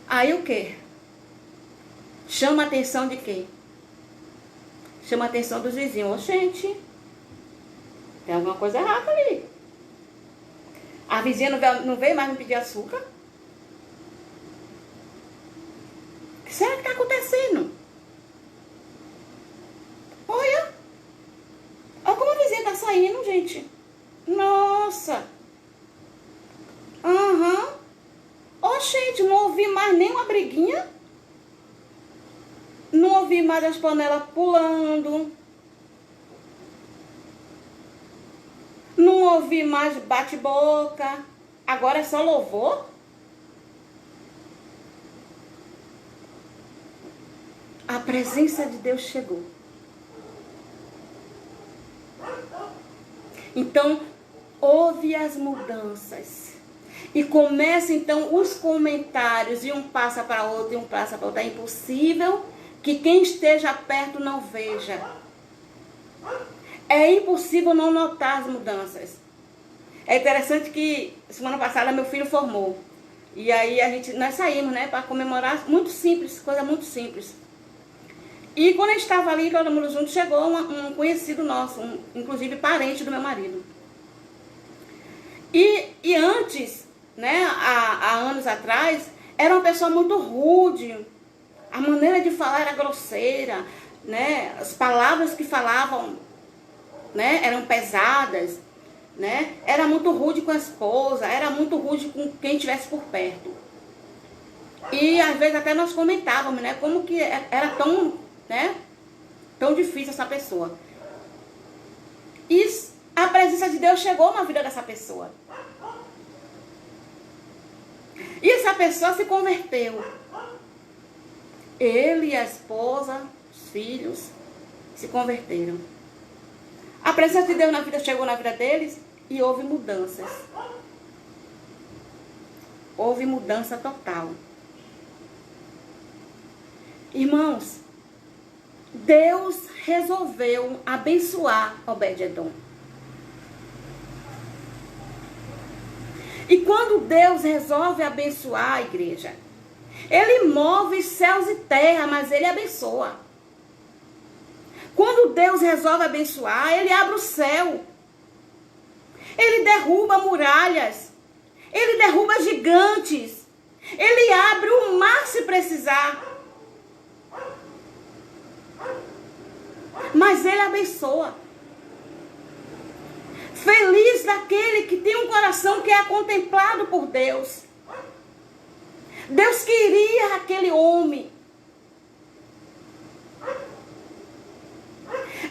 Aí o quê? Chama a atenção de quem? Chama a atenção dos vizinhos. Ô, gente, tem alguma coisa errada ali. A vizinha não veio mais me pedir açúcar? O que será que está acontecendo? Olha como a vizinha está saindo, gente. Nossa. Gente, não ouvi mais nenhuma briguinha. Não ouvi mais as panelas pulando. Não ouvi mais bate-boca. Agora é só louvor. A presença de Deus chegou. Então, houve as mudanças. E começa então os comentários, e um passa para outro, e um passa para outro. É impossível que quem esteja perto não veja. É impossível não notar as mudanças. É interessante que semana passada meu filho formou. E aí nós saímos, né, para comemorar, muito simples, coisa muito simples. E quando a gente estava ali, todo mundo junto, chegou um conhecido nosso, inclusive parente do meu marido. E antes, né, há anos atrás, era uma pessoa muito rude. A maneira de falar era grosseira, né? As palavras que falavam, né, eram pesadas, né? Era muito rude com a esposa, era muito rude com quem estivesse por perto. E às vezes até nós comentávamos, né, como que era tão, né, tão difícil essa pessoa. E a presença de Deus chegou na vida dessa pessoa. E essa pessoa se converteu. Ele, a esposa, os filhos se converteram. A presença de Deus na vida chegou na vida deles e houve mudanças. Houve mudança total. Irmãos, Deus resolveu abençoar Obed-edom. E quando Deus resolve abençoar a igreja, Ele move céus e terra, mas Ele abençoa. Quando Deus resolve abençoar, Ele abre o céu. Ele derruba muralhas. Ele derruba gigantes. Ele abre o mar se precisar. Mas Ele abençoa. Feliz daquele que tem um coração que é contemplado por Deus. Deus queria aquele homem.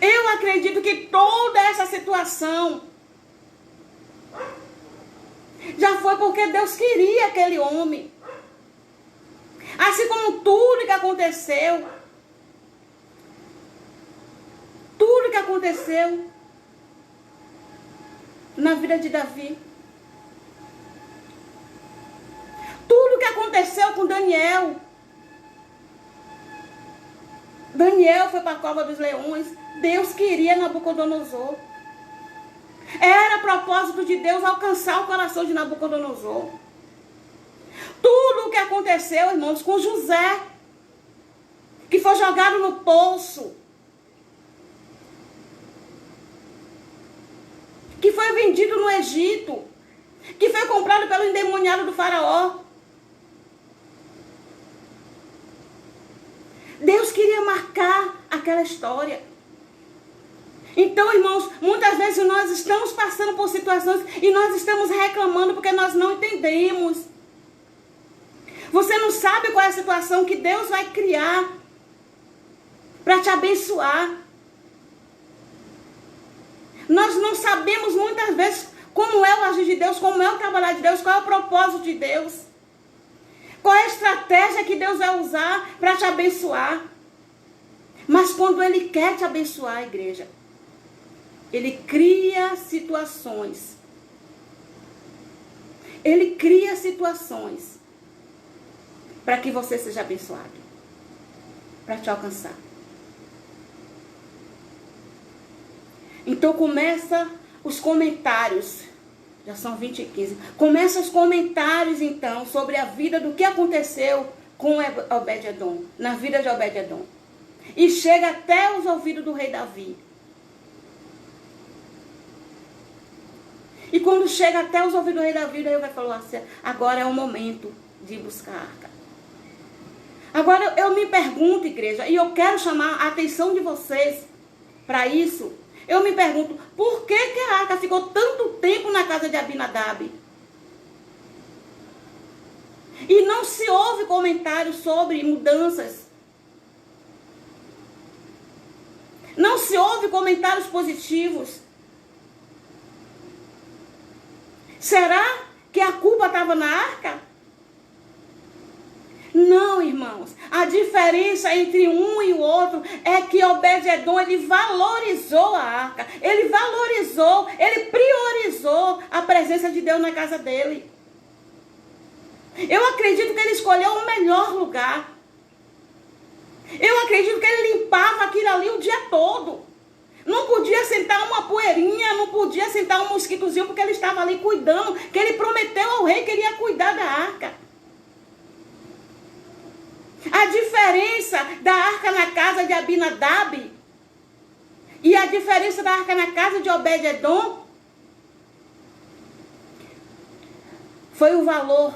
Eu acredito que toda essa situação já foi porque Deus queria aquele homem. Assim como tudo que aconteceu na vida de Davi. Tudo que aconteceu com Daniel. Daniel foi para a cova dos leões. Deus queria Nabucodonosor. Era propósito de Deus alcançar o coração de Nabucodonosor. Tudo o que aconteceu, irmãos, com José, que foi jogado no poço, que foi vendido no Egito, que foi comprado pelo endemoniado do faraó. Deus queria marcar aquela história. Então, irmãos, muitas vezes nós estamos passando por situações e nós estamos reclamando porque nós não entendemos. Você não sabe qual é a situação que Deus vai criar para te abençoar. Nós não sabemos muitas vezes como é o agir de Deus, como é o trabalhar de Deus, qual é o propósito de Deus. Qual é a estratégia que Deus vai usar para te abençoar. Mas quando Ele quer te abençoar, igreja, Ele cria situações. Ele cria situações para que você seja abençoado, para te alcançar. Então começa os comentários. Já são 20h15. Começa os comentários então sobre a vida do que aconteceu com Obed-edom, na vida de Obed-edom. E chega até os ouvidos do rei Davi. E quando chega até os ouvidos do rei Davi, o rei vai falar assim: agora é o momento de buscar a arca. Agora eu me pergunto, igreja, e eu quero chamar a atenção de vocês para isso. Eu me pergunto, por que a arca ficou tanto tempo na casa de Abinadab? E não se ouve comentários sobre mudanças. Não se ouve comentários positivos. Será que a culpa estava na arca? Não, irmãos. A diferença entre um e o outro é que Obed-edom, ele valorizou a arca. Ele valorizou, ele priorizou a presença de Deus na casa dele. Eu acredito que ele escolheu o melhor lugar. Eu acredito que ele limpava aquilo ali o dia todo. Não podia sentar uma poeirinha, não podia sentar um mosquitozinho, porque ele estava ali cuidando, que ele prometeu ao rei que ele ia cuidar da arca. A diferença da arca na casa de Abinadab e a diferença da arca na casa de Obed-edom foi o valor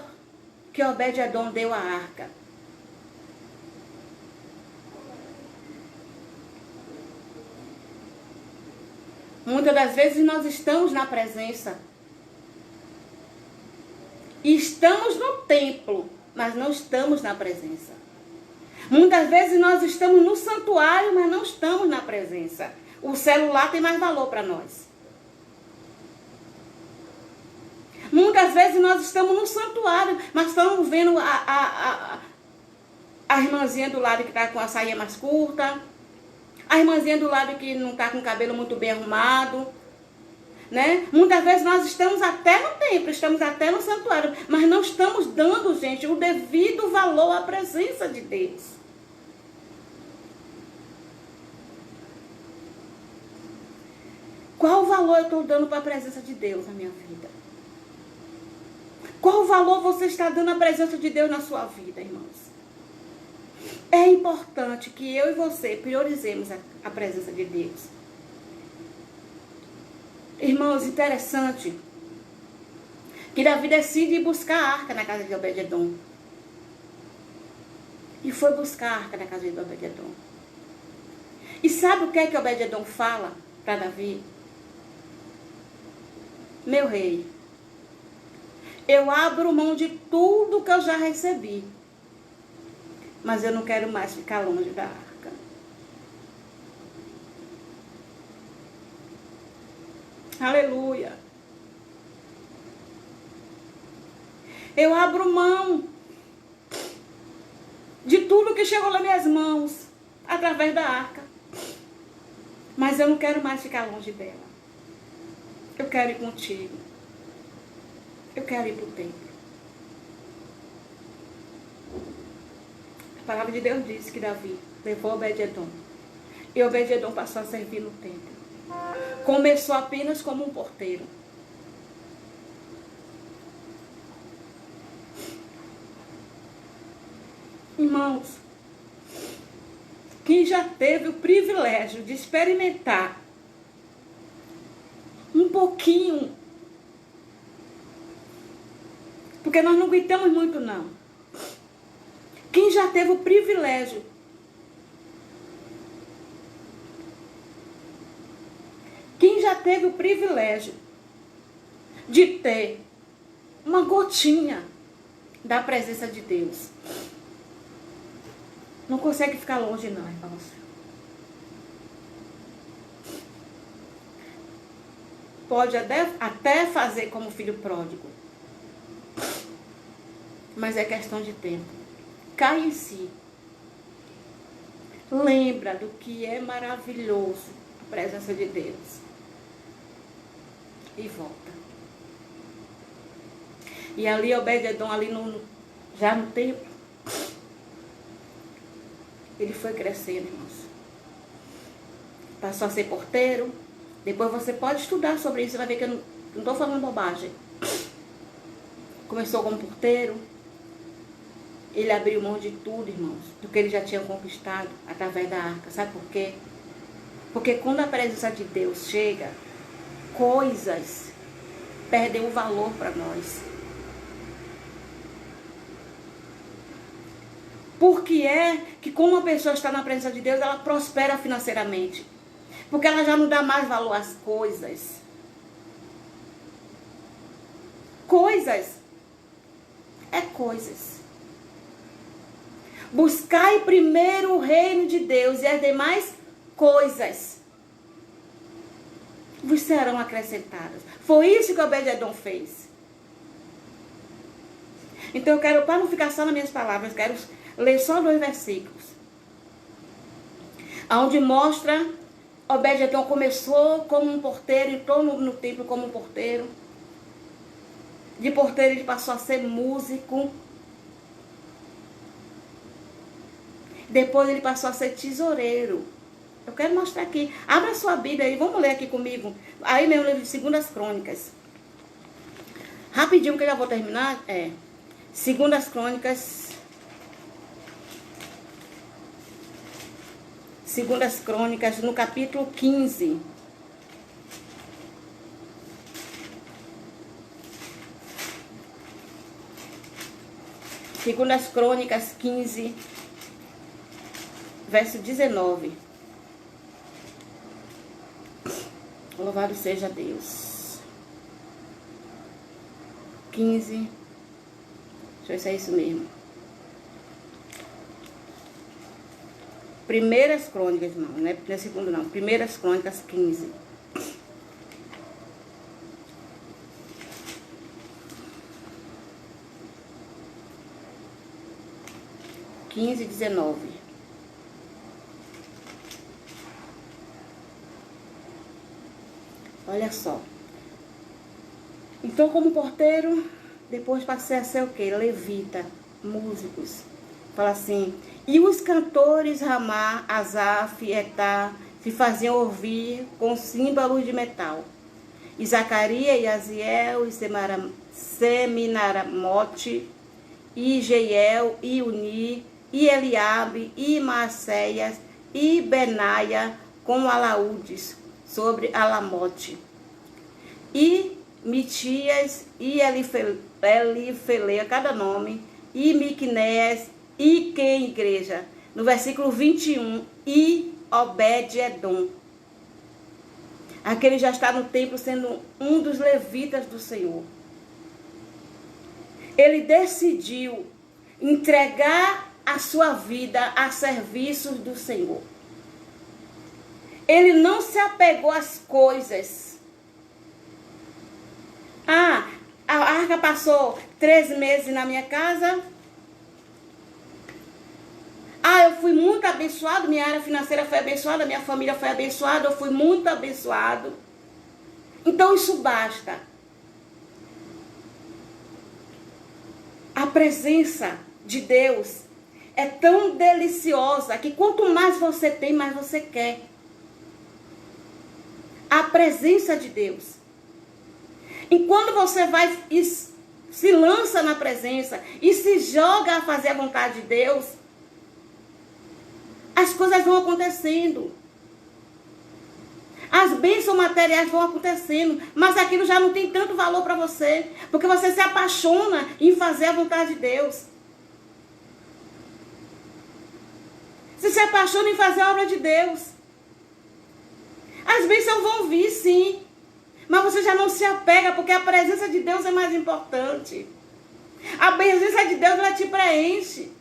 que Obed-edom deu à arca. Muitas das vezes nós estamos na presença. E estamos no templo, mas não estamos na presença. Muitas vezes nós estamos no santuário, mas não estamos na presença. O celular tem mais valor para nós. Muitas vezes nós estamos no santuário, mas estamos vendo a irmãzinha do lado que está com a saia mais curta, a irmãzinha do lado que não está com o cabelo muito bem arrumado, né? Muitas vezes nós estamos até no templo, estamos até no santuário, mas não estamos dando, gente, o devido valor à presença de Deus. Qual valor eu estou dando para a presença de Deus na minha vida? Qual valor você está dando à presença de Deus na sua vida, irmãos? É importante que eu e você priorizemos a presença de Deus. Irmãos, interessante que Davi decide ir buscar a arca na casa de Obed-edom. E foi buscar a arca na casa de Obed-edom. E sabe o que é que Obed-edom fala para Davi? Meu rei, eu abro mão de tudo que eu já recebi, mas eu não quero mais ficar longe da arca. Aleluia. Eu abro mão de tudo que chegou nas minhas mãos através da arca, mas eu não quero mais ficar longe dela. Eu quero ir contigo. Eu quero ir para o templo. A palavra de Deus diz que Davi levou Obed-edom. E Obed-edom passou a servir no templo. Começou apenas como um porteiro. Irmãos, quem já teve o privilégio de experimentar um pouquinho, porque nós não aguentamos muito não. Quem já teve o privilégio de ter uma gotinha da presença de Deus, não consegue ficar longe não, irmãos. Pode até fazer como filho pródigo, mas é questão de tempo. Cai em si. Lembra do que é maravilhoso a presença de Deus. E volta. E ali Obed-edom, ali já no templo, ele foi crescendo, irmãos. Passou a ser porteiro. Depois você pode estudar sobre isso, você vai ver que eu não estou falando bobagem. Começou como porteiro. Ele abriu mão de tudo, irmãos, do que ele já tinha conquistado através da arca. Sabe por quê? Porque quando a presença de Deus chega, coisas perdem o valor para nós. Porque é que quando uma pessoa está na presença de Deus, ela prospera financeiramente. Porque ela já não dá mais valor às coisas. Coisas. É coisas. Buscai primeiro o reino de Deus e as demais coisas vos serão acrescentadas. Foi isso que Obed-edom fez. Então eu quero, para não ficar só nas minhas palavras, quero ler só 2 versículos. Onde mostra Obed-edom começou como um porteiro, entrou no templo como um porteiro. De porteiro ele passou a ser músico. Depois ele passou a ser tesoureiro. Eu quero mostrar aqui. Abra sua Bíblia aí, vamos ler aqui comigo. Aí meu livro de 2 Crônicas. Rapidinho que eu já vou terminar. 2 Crônicas. 2 Crônicas, no capítulo 15. Segundas Crônicas 15, verso 19. Louvado seja Deus. 15. Deixa eu ver se é isso mesmo. 1 Crônicas, não é segundo não. 1 Crônicas 15. 15, 19. Olha só. Então, como porteiro, depois passei a ser o quê? Levita, músicos. Fala assim, e os cantores Ramá, Asaf, Etá, se faziam ouvir com símbolos de metal. E Zacarias, e Aziel, e Seminaramote, e Jeiel, e Uni, e Eliabe, e Maacéias, e Benaia, com alaúdes sobre Alamote. E Mitias, e Elifeleia, cada nome, e Miqunéias, e quem, igreja? No versículo 21, e Obed-edom. Aquele já está no templo sendo um dos levitas do Senhor. Ele decidiu entregar a sua vida a serviços do Senhor. Ele não se apegou às coisas. Ah, a arca passou 3 meses na minha casa. Ah, eu fui muito abençoado, minha área financeira foi abençoada, minha família foi abençoada, eu fui muito abençoado. Então isso basta. A presença de Deus é tão deliciosa que quanto mais você tem, mais você quer. A presença de Deus. E quando você vai e se lança na presença e se joga a fazer a vontade de Deus, as coisas vão acontecendo. As bênçãos materiais vão acontecendo. Mas aquilo já não tem tanto valor para você. Porque você se apaixona em fazer a vontade de Deus. Você se apaixona em fazer a obra de Deus. As bênçãos vão vir, sim. Mas você já não se apega, porque a presença de Deus é mais importante. A presença de Deus, ela te preenche.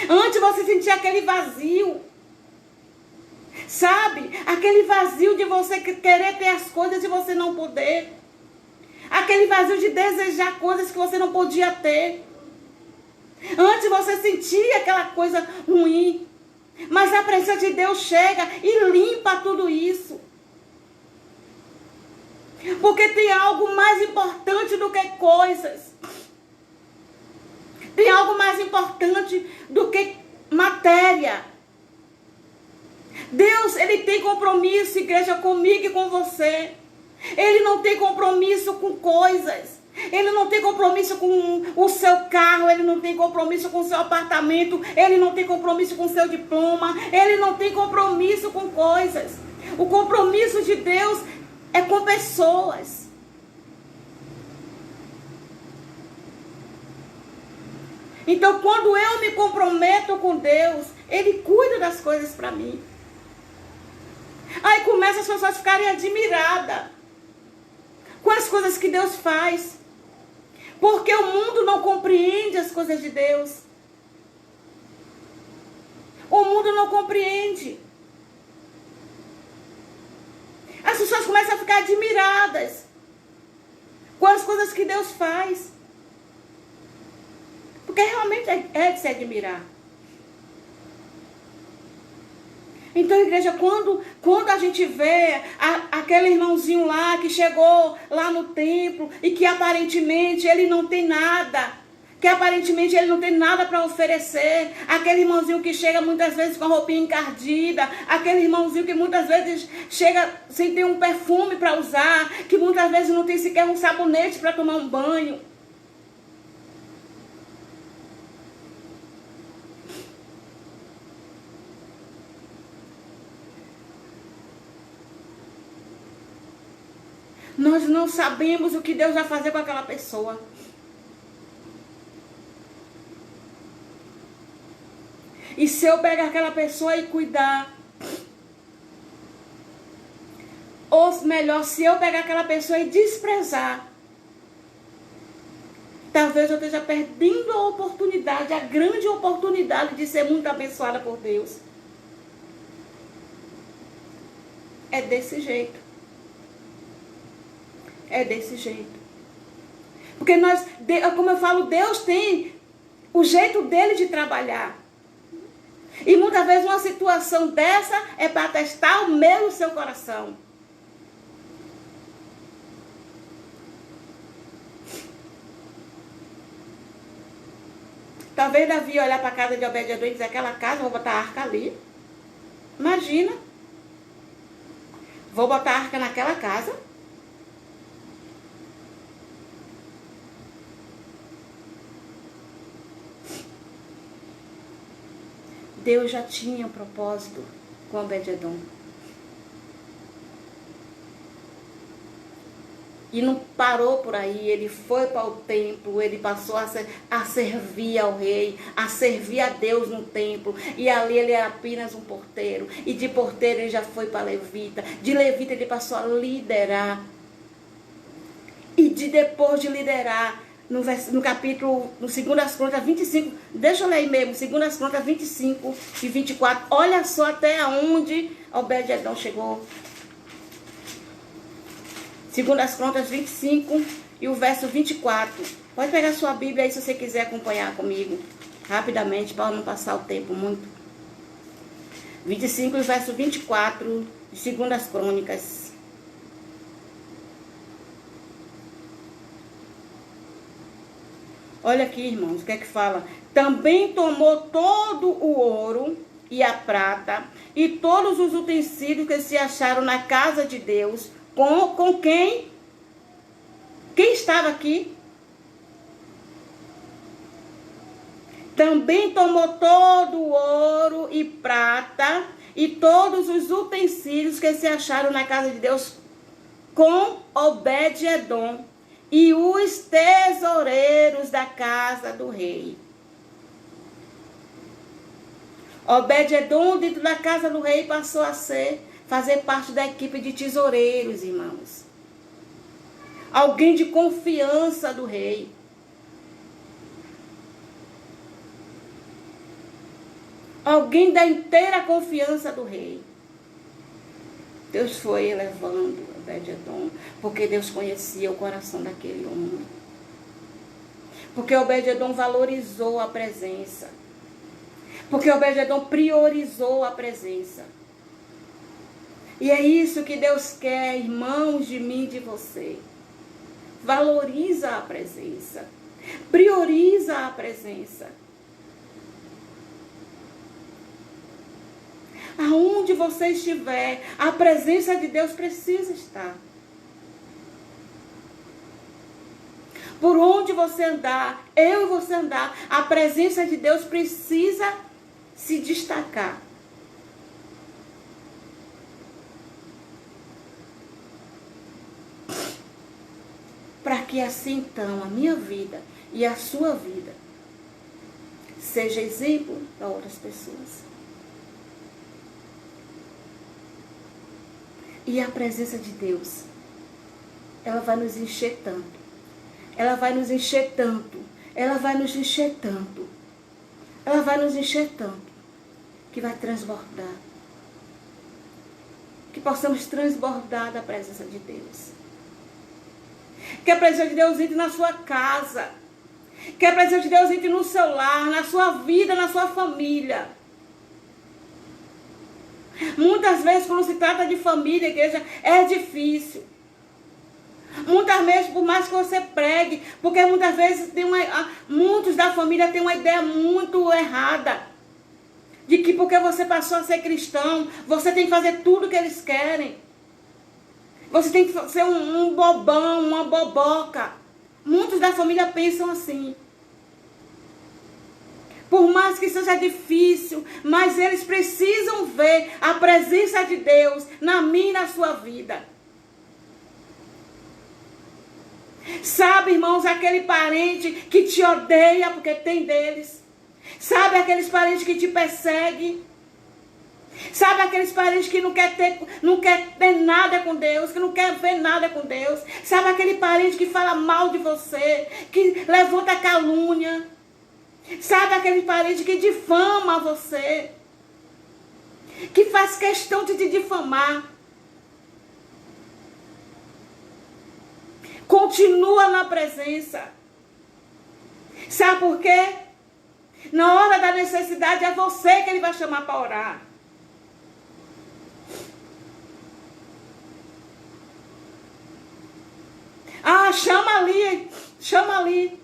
Antes você sentia aquele vazio. Sabe? Aquele vazio de você querer ter as coisas e você não poder. Aquele vazio de desejar coisas que você não podia ter. Antes você sentia aquela coisa ruim. Mas a presença de Deus chega e limpa tudo isso. Porque tem algo mais importante do que coisas. Tem algo mais importante do que matéria. Deus, Ele tem compromisso, igreja, comigo e com você. Ele não tem compromisso com coisas. Ele não tem compromisso com o seu carro. Ele não tem compromisso com o seu apartamento. Ele não tem compromisso com o seu diploma. Ele não tem compromisso com coisas. O compromisso de Deus é com pessoas. Então, quando eu me comprometo com Deus, Ele cuida das coisas para mim. Aí começa as pessoas a ficarem admiradas com as coisas que Deus faz. Porque o mundo não compreende as coisas de Deus. O mundo não compreende. As pessoas começam a ficar admiradas com as coisas que Deus faz. Porque realmente é de se admirar. Então, igreja, quando a gente vê aquele irmãozinho lá que chegou lá no templo e que aparentemente ele não tem nada, que aparentemente ele não tem nada para oferecer, aquele irmãozinho que chega muitas vezes com a roupinha encardida, aquele irmãozinho que muitas vezes chega sem ter um perfume para usar, que muitas vezes não tem sequer um sabonete para tomar um banho. Nós não sabemos o que Deus vai fazer com aquela pessoa. E se eu pegar aquela pessoa e cuidar, ou melhor, se eu pegar aquela pessoa e desprezar, talvez eu esteja perdendo a oportunidade, a grande oportunidade de ser muito abençoada por Deus. É desse jeito. É desse jeito. Porque como eu falo, Deus tem o jeito dele de trabalhar. E muitas vezes uma situação dessa é para testar o meu e o seu coração. Talvez Davi olhar para a casa de Obed-edom e dizer, aquela casa, vou botar a arca ali. Imagina. Vou botar a arca naquela casa. Deus já tinha um propósito com Obed-edom. E não parou por aí, ele foi para o templo, ele passou a servir ao rei, a servir a Deus no templo. E ali ele era apenas um porteiro. E de porteiro ele já foi para levita. De levita ele passou a liderar. E depois de liderar, no capítulo, no 2 Crônicas 25, deixa eu ler aí mesmo, 2 Crônicas 25 e 24, olha só até onde Obed-edom chegou. 2 Crônicas 25 e o verso 24. Pode pegar sua Bíblia aí se você quiser acompanhar comigo, rapidamente, para não passar o tempo muito. 25 e o verso 24 de 2 Crônicas. Olha aqui, irmãos, o que é que fala? Também tomou todo o ouro e a prata e todos os utensílios que se acharam na casa de Deus. Com quem? Quem estava aqui? Também tomou todo o ouro e prata e todos os utensílios que se acharam na casa de Deus com Obed-edom e os tesoureiros da casa do rei. Obed-edom, dentro da casa do rei, passou a fazer parte da equipe de tesoureiros, irmãos. Alguém de confiança do rei. Alguém da inteira confiança do rei. Deus foi elevando Obed-edom, porque Deus conhecia o coração daquele homem. Porque Obed-edom valorizou a presença. Porque Obed-edom priorizou a presença. E é isso que Deus quer, irmãos, de mim e de você. Valoriza a presença. Prioriza a presença. Aonde você estiver, a presença de Deus precisa estar. Por onde você andar, eu e você andar, a presença de Deus precisa se destacar. Para que assim então a minha vida e a sua vida seja exemplo para outras pessoas. E a presença de Deus, ela vai nos encher tanto. Ela vai nos encher tanto. Ela vai nos encher tanto. Ela vai nos encher tanto. Que vai transbordar. Que possamos transbordar da presença de Deus. Que a presença de Deus entre na sua casa. Que a presença de Deus entre no seu lar, na sua vida, na sua família. Muitas vezes, quando se trata de família, igreja, é difícil. Muitas vezes, por mais que você pregue, porque muitas vezes muitos da família têm uma ideia muito errada. De que porque você passou a ser cristão, você tem que fazer tudo o que eles querem. Você tem que ser um bobão, uma boboca. Muitos da família pensam assim. Por mais que seja difícil, mas eles precisam ver a presença de Deus na minha e na sua vida. Sabe, irmãos, aquele parente que te odeia porque tem deles. Sabe aqueles parentes que te perseguem. Sabe aqueles parentes que não quer ter nada com Deus, que não quer ver nada com Deus. Sabe aquele parente que fala mal de você, que levanta calúnia. Sabe aquele parente que difama você, que faz questão de te difamar. Continua na presença. Sabe por quê? Na hora da necessidade é você que ele vai chamar para orar. Ah, chama ali, chama ali.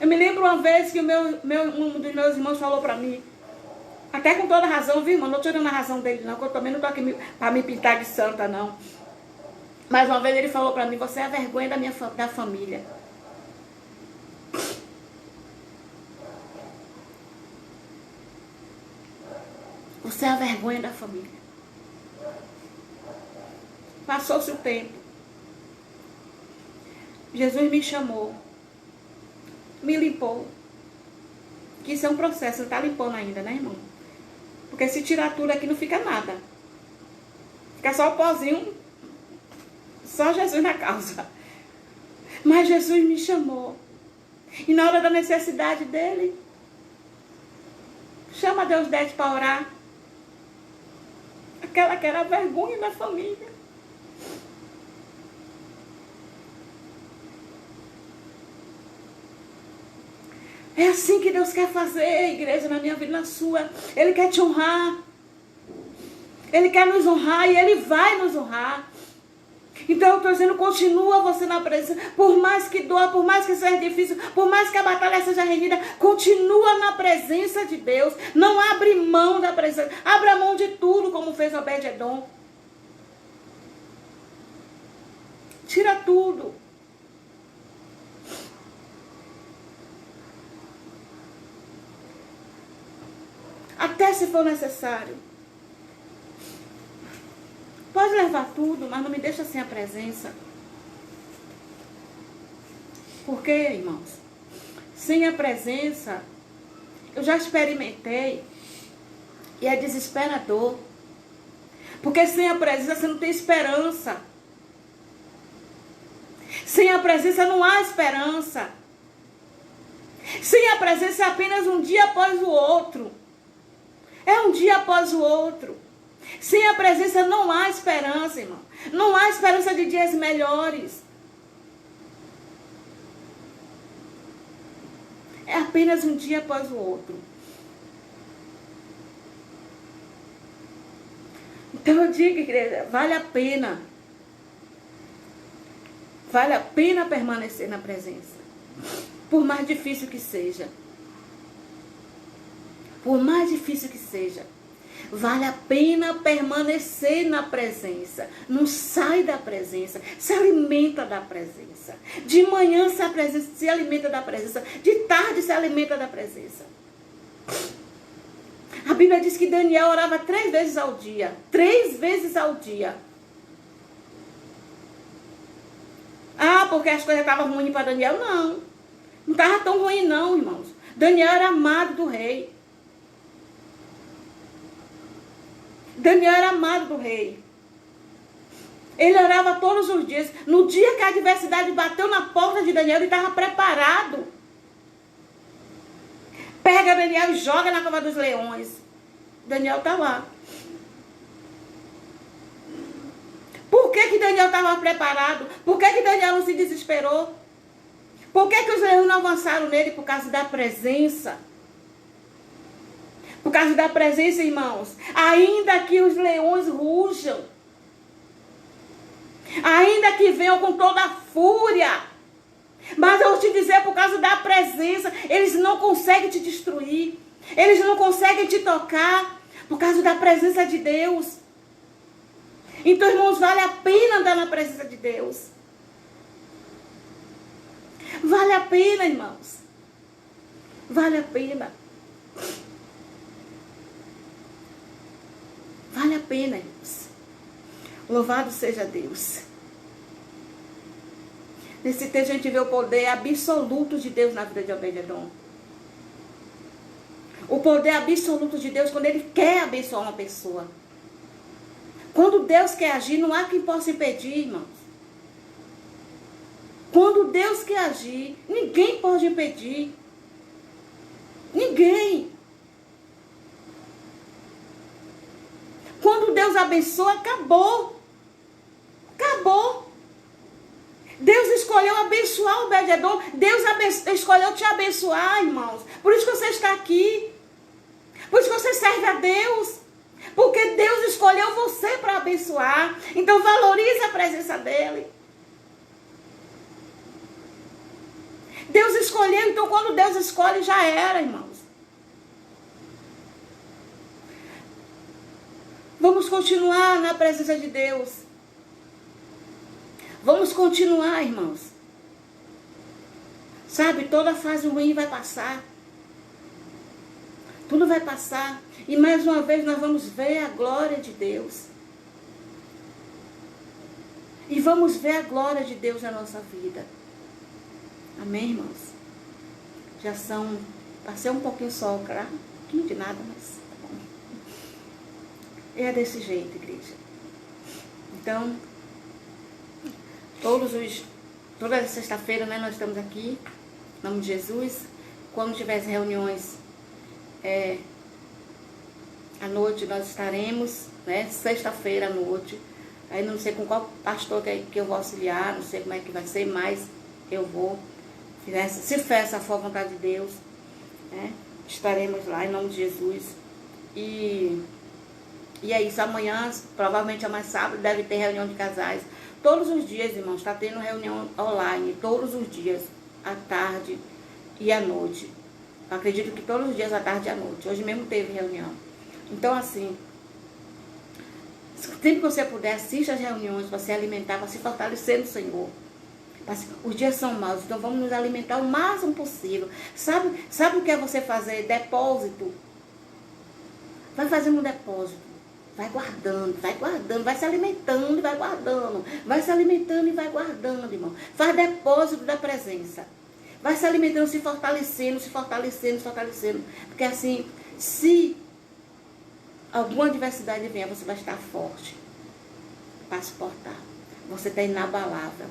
Eu me lembro uma vez que um dos meus irmãos falou para mim, até com toda razão, viu, irmão? Não estou tirando a razão dele, não, que eu também não estou aqui para me pintar de santa, não. Mas uma vez ele falou para mim, você é a vergonha da família. Você é a vergonha da família. Passou-se o tempo. Jesus me chamou. Me limpou. Que isso é um processo, não está limpando ainda, né, irmão? Porque se tirar tudo aqui não fica nada. Fica só o pozinho. Só Jesus na causa. Mas Jesus me chamou. E na hora da necessidade dele, chama Deus 10 para orar. Aquela que era a vergonha da família. É assim que Deus quer fazer, igreja, na minha vida, na sua. Ele quer te honrar. Ele quer nos honrar e Ele vai nos honrar. Então eu estou dizendo, continua você na presença. Por mais que doa, por mais que seja difícil, por mais que a batalha seja renhida, continua na presença de Deus. Não abre mão da presença. Abra mão de tudo, como fez Obed-edom. Tira tudo. Até se for necessário. Pode levar tudo, mas não me deixa sem a presença. Por quê, irmãos? Sem a presença, eu já experimentei e é desesperador. Porque sem a presença você não tem esperança. Sem a presença não há esperança. Sem a presença é apenas um dia após o outro. É um dia após o outro. Sem a presença não há esperança, irmão. Não há esperança de dias melhores. É apenas um dia após o outro. Então eu digo, igreja, vale a pena. Vale a pena permanecer na presença. Por mais difícil que seja. Por mais difícil que seja. Vale a pena permanecer na presença. Não sai da presença. Se alimenta da presença. De manhã se alimenta da presença. De tarde se alimenta da presença. A Bíblia diz que Daniel orava 3 vezes ao dia. 3 vezes ao dia. Ah, porque as coisas estavam ruins para Daniel? Não. Não estava tão ruim não, irmãos. Daniel era amado do rei. Daniel era amado do rei. Ele orava todos os dias. No dia que a adversidade bateu na porta de Daniel, ele estava preparado. Pega Daniel e joga na cova dos leões. Daniel está lá. Por que Daniel estava preparado? Por que Daniel não se desesperou? Por que os leões não avançaram nele? Por causa da presença. Por causa da presença, irmãos. Ainda que os leões rujam. Ainda que venham com toda a fúria. Mas eu vou te dizer, por causa da presença, eles não conseguem te destruir. Eles não conseguem te tocar. Por causa da presença de Deus. Então, irmãos, vale a pena andar na presença de Deus. Vale a pena, irmãos. Vale a pena. Vale a pena, irmãos. Louvado seja Deus. Nesse texto a gente vê o poder absoluto de Deus na vida de Obed-edom. O poder absoluto de Deus quando Ele quer abençoar uma pessoa. Quando Deus quer agir, não há quem possa impedir, irmãos. Quando Deus quer agir, ninguém pode impedir. Ninguém. Quando Deus abençoa, acabou. Acabou. Deus escolheu escolheu abençoar Obed-edom. Deus escolheu te abençoar, irmãos. Por isso que você está aqui. Por isso que você serve a Deus. Porque Deus escolheu você para abençoar. Então valorize a presença dele. Deus escolheu, então quando Deus escolhe, já era, irmãos. Vamos continuar na presença de Deus. Vamos continuar, irmãos. Sabe, toda fase ruim vai passar. Tudo vai passar. E mais uma vez nós vamos ver a glória de Deus. E vamos ver a glória de Deus na nossa vida. Amém, irmãos? Já são... Passei um pouquinho só, claro. Um pouquinho de nada, mas tá bom. É desse jeito, igreja. Então, toda sexta-feira, né, nós estamos aqui, em nome de Jesus. Quando tiver as reuniões, à noite nós estaremos, né, sexta-feira à noite. Aí não sei com qual pastor que eu vou auxiliar, não sei como é que vai ser, mas eu vou. Se for essa for a vontade de Deus, né, estaremos lá em nome de Jesus. E é isso, amanhã, provavelmente amanhã sábado, deve ter reunião de casais. Todos os dias, irmãos, está tendo reunião online, todos os dias, à tarde e à noite. Eu acredito que todos os dias, à tarde e à noite. Hoje mesmo teve reunião. Então, assim, sempre que você puder, assista as reuniões para se alimentar, para se fortalecer no Senhor. Os dias são maus, então vamos nos alimentar o máximo possível. Sabe o que é você fazer? Depósito. Vai fazendo um depósito. Vai guardando, vai se alimentando e vai guardando. Vai se alimentando e vai guardando, irmão. Faz depósito da presença. Vai se alimentando, se fortalecendo. Porque assim, se alguma adversidade vier, você vai estar forte para suportar. Você está inabalável.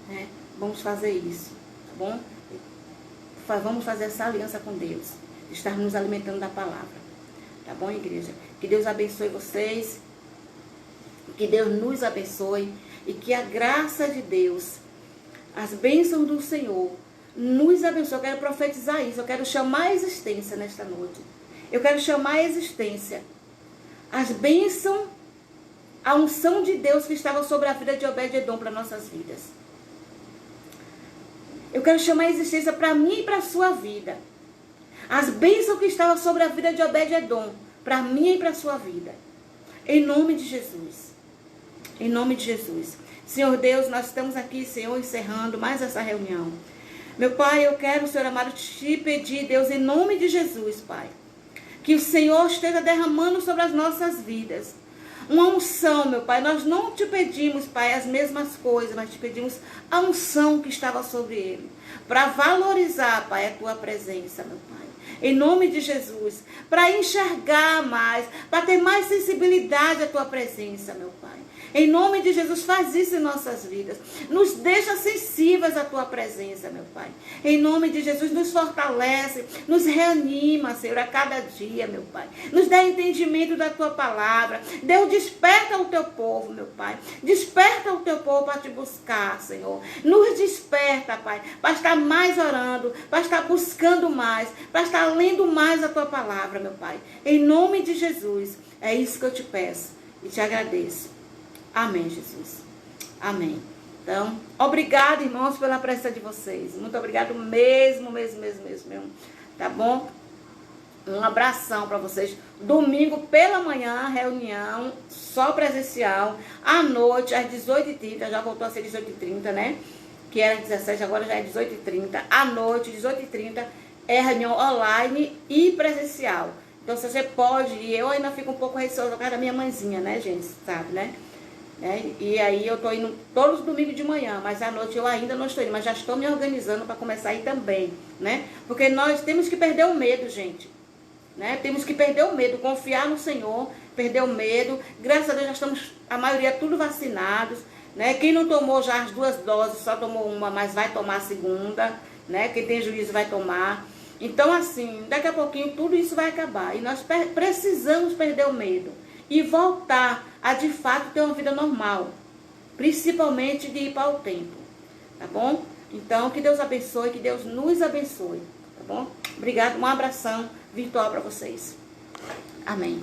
Né? Vamos fazer isso, tá bom? Vamos fazer essa aliança com Deus. Estar nos alimentando da palavra. Tá bom, igreja? Que Deus abençoe vocês. Que Deus nos abençoe. E que a graça de Deus, as bênçãos do Senhor, nos abençoe. Eu quero profetizar isso. Eu quero chamar a existência nesta noite. Eu quero chamar a existência. As bênçãos, a unção de Deus que estava sobre a vida de Obed-edom para nossas vidas. Eu quero chamar a existência para mim e para a sua vida. As bênçãos que estavam sobre a vida de Obed-edom, para mim e para a sua vida. Em nome de Jesus. Em nome de Jesus. Senhor Deus, nós estamos aqui, Senhor, encerrando mais essa reunião. Meu Pai, eu quero, Senhor amado, te pedir, Deus, em nome de Jesus, Pai, que o Senhor esteja derramando sobre as nossas vidas uma unção, meu Pai. Nós não te pedimos, Pai, as mesmas coisas, mas te pedimos a unção que estava sobre ele, para valorizar, Pai, a tua presença, meu Pai. Em nome de Jesus, para enxergar mais, para ter mais sensibilidade à tua presença, meu Pai. Em nome de Jesus, faz isso em nossas vidas. Nos deixa sensíveis à tua presença, meu Pai. Em nome de Jesus, nos fortalece, nos reanima, Senhor, a cada dia, meu Pai. Nos dá entendimento da tua palavra. Deus, desperta o teu povo, meu Pai. Desperta o teu povo para te buscar, Senhor. Nos desperta, Pai, para estar mais orando, para estar buscando mais, para estar lendo mais a tua palavra, meu Pai. Em nome de Jesus, é isso que eu te peço e te agradeço. Amém, Jesus. Amém. Então, obrigado, irmãos, pela presença de vocês. Muito obrigado mesmo. Tá bom? Um abração para vocês. Domingo pela manhã, reunião só presencial. À noite, às 18h30. Já voltou a ser 18h30, né? Que era 17, agora já é 18h30. À noite, 18h30, é reunião online e presencial. Então, se você pode, e eu ainda fico um pouco receosa por causa da minha mãezinha, né, gente? Sabe, né? E aí eu estou indo todos os domingos de manhã, mas à noite eu ainda não estou indo, mas já estou me organizando para começar a ir também, né? Porque nós temos que perder o medo, gente, né? Temos que perder o medo, confiar no Senhor, perder o medo. Graças a Deus já estamos, a maioria, tudo vacinados, né? Quem não tomou já as 2 doses, só tomou uma, mas vai tomar a segunda, né? Quem tem juízo vai tomar. Então, assim, daqui a pouquinho tudo isso vai acabar. E nós precisamos perder o medo e voltar a, de fato, ter uma vida normal. Principalmente de ir para o templo. tá bom? Então, que Deus abençoe, que Deus nos abençoe, tá bom? Obrigado, um abração virtual para vocês. Amém.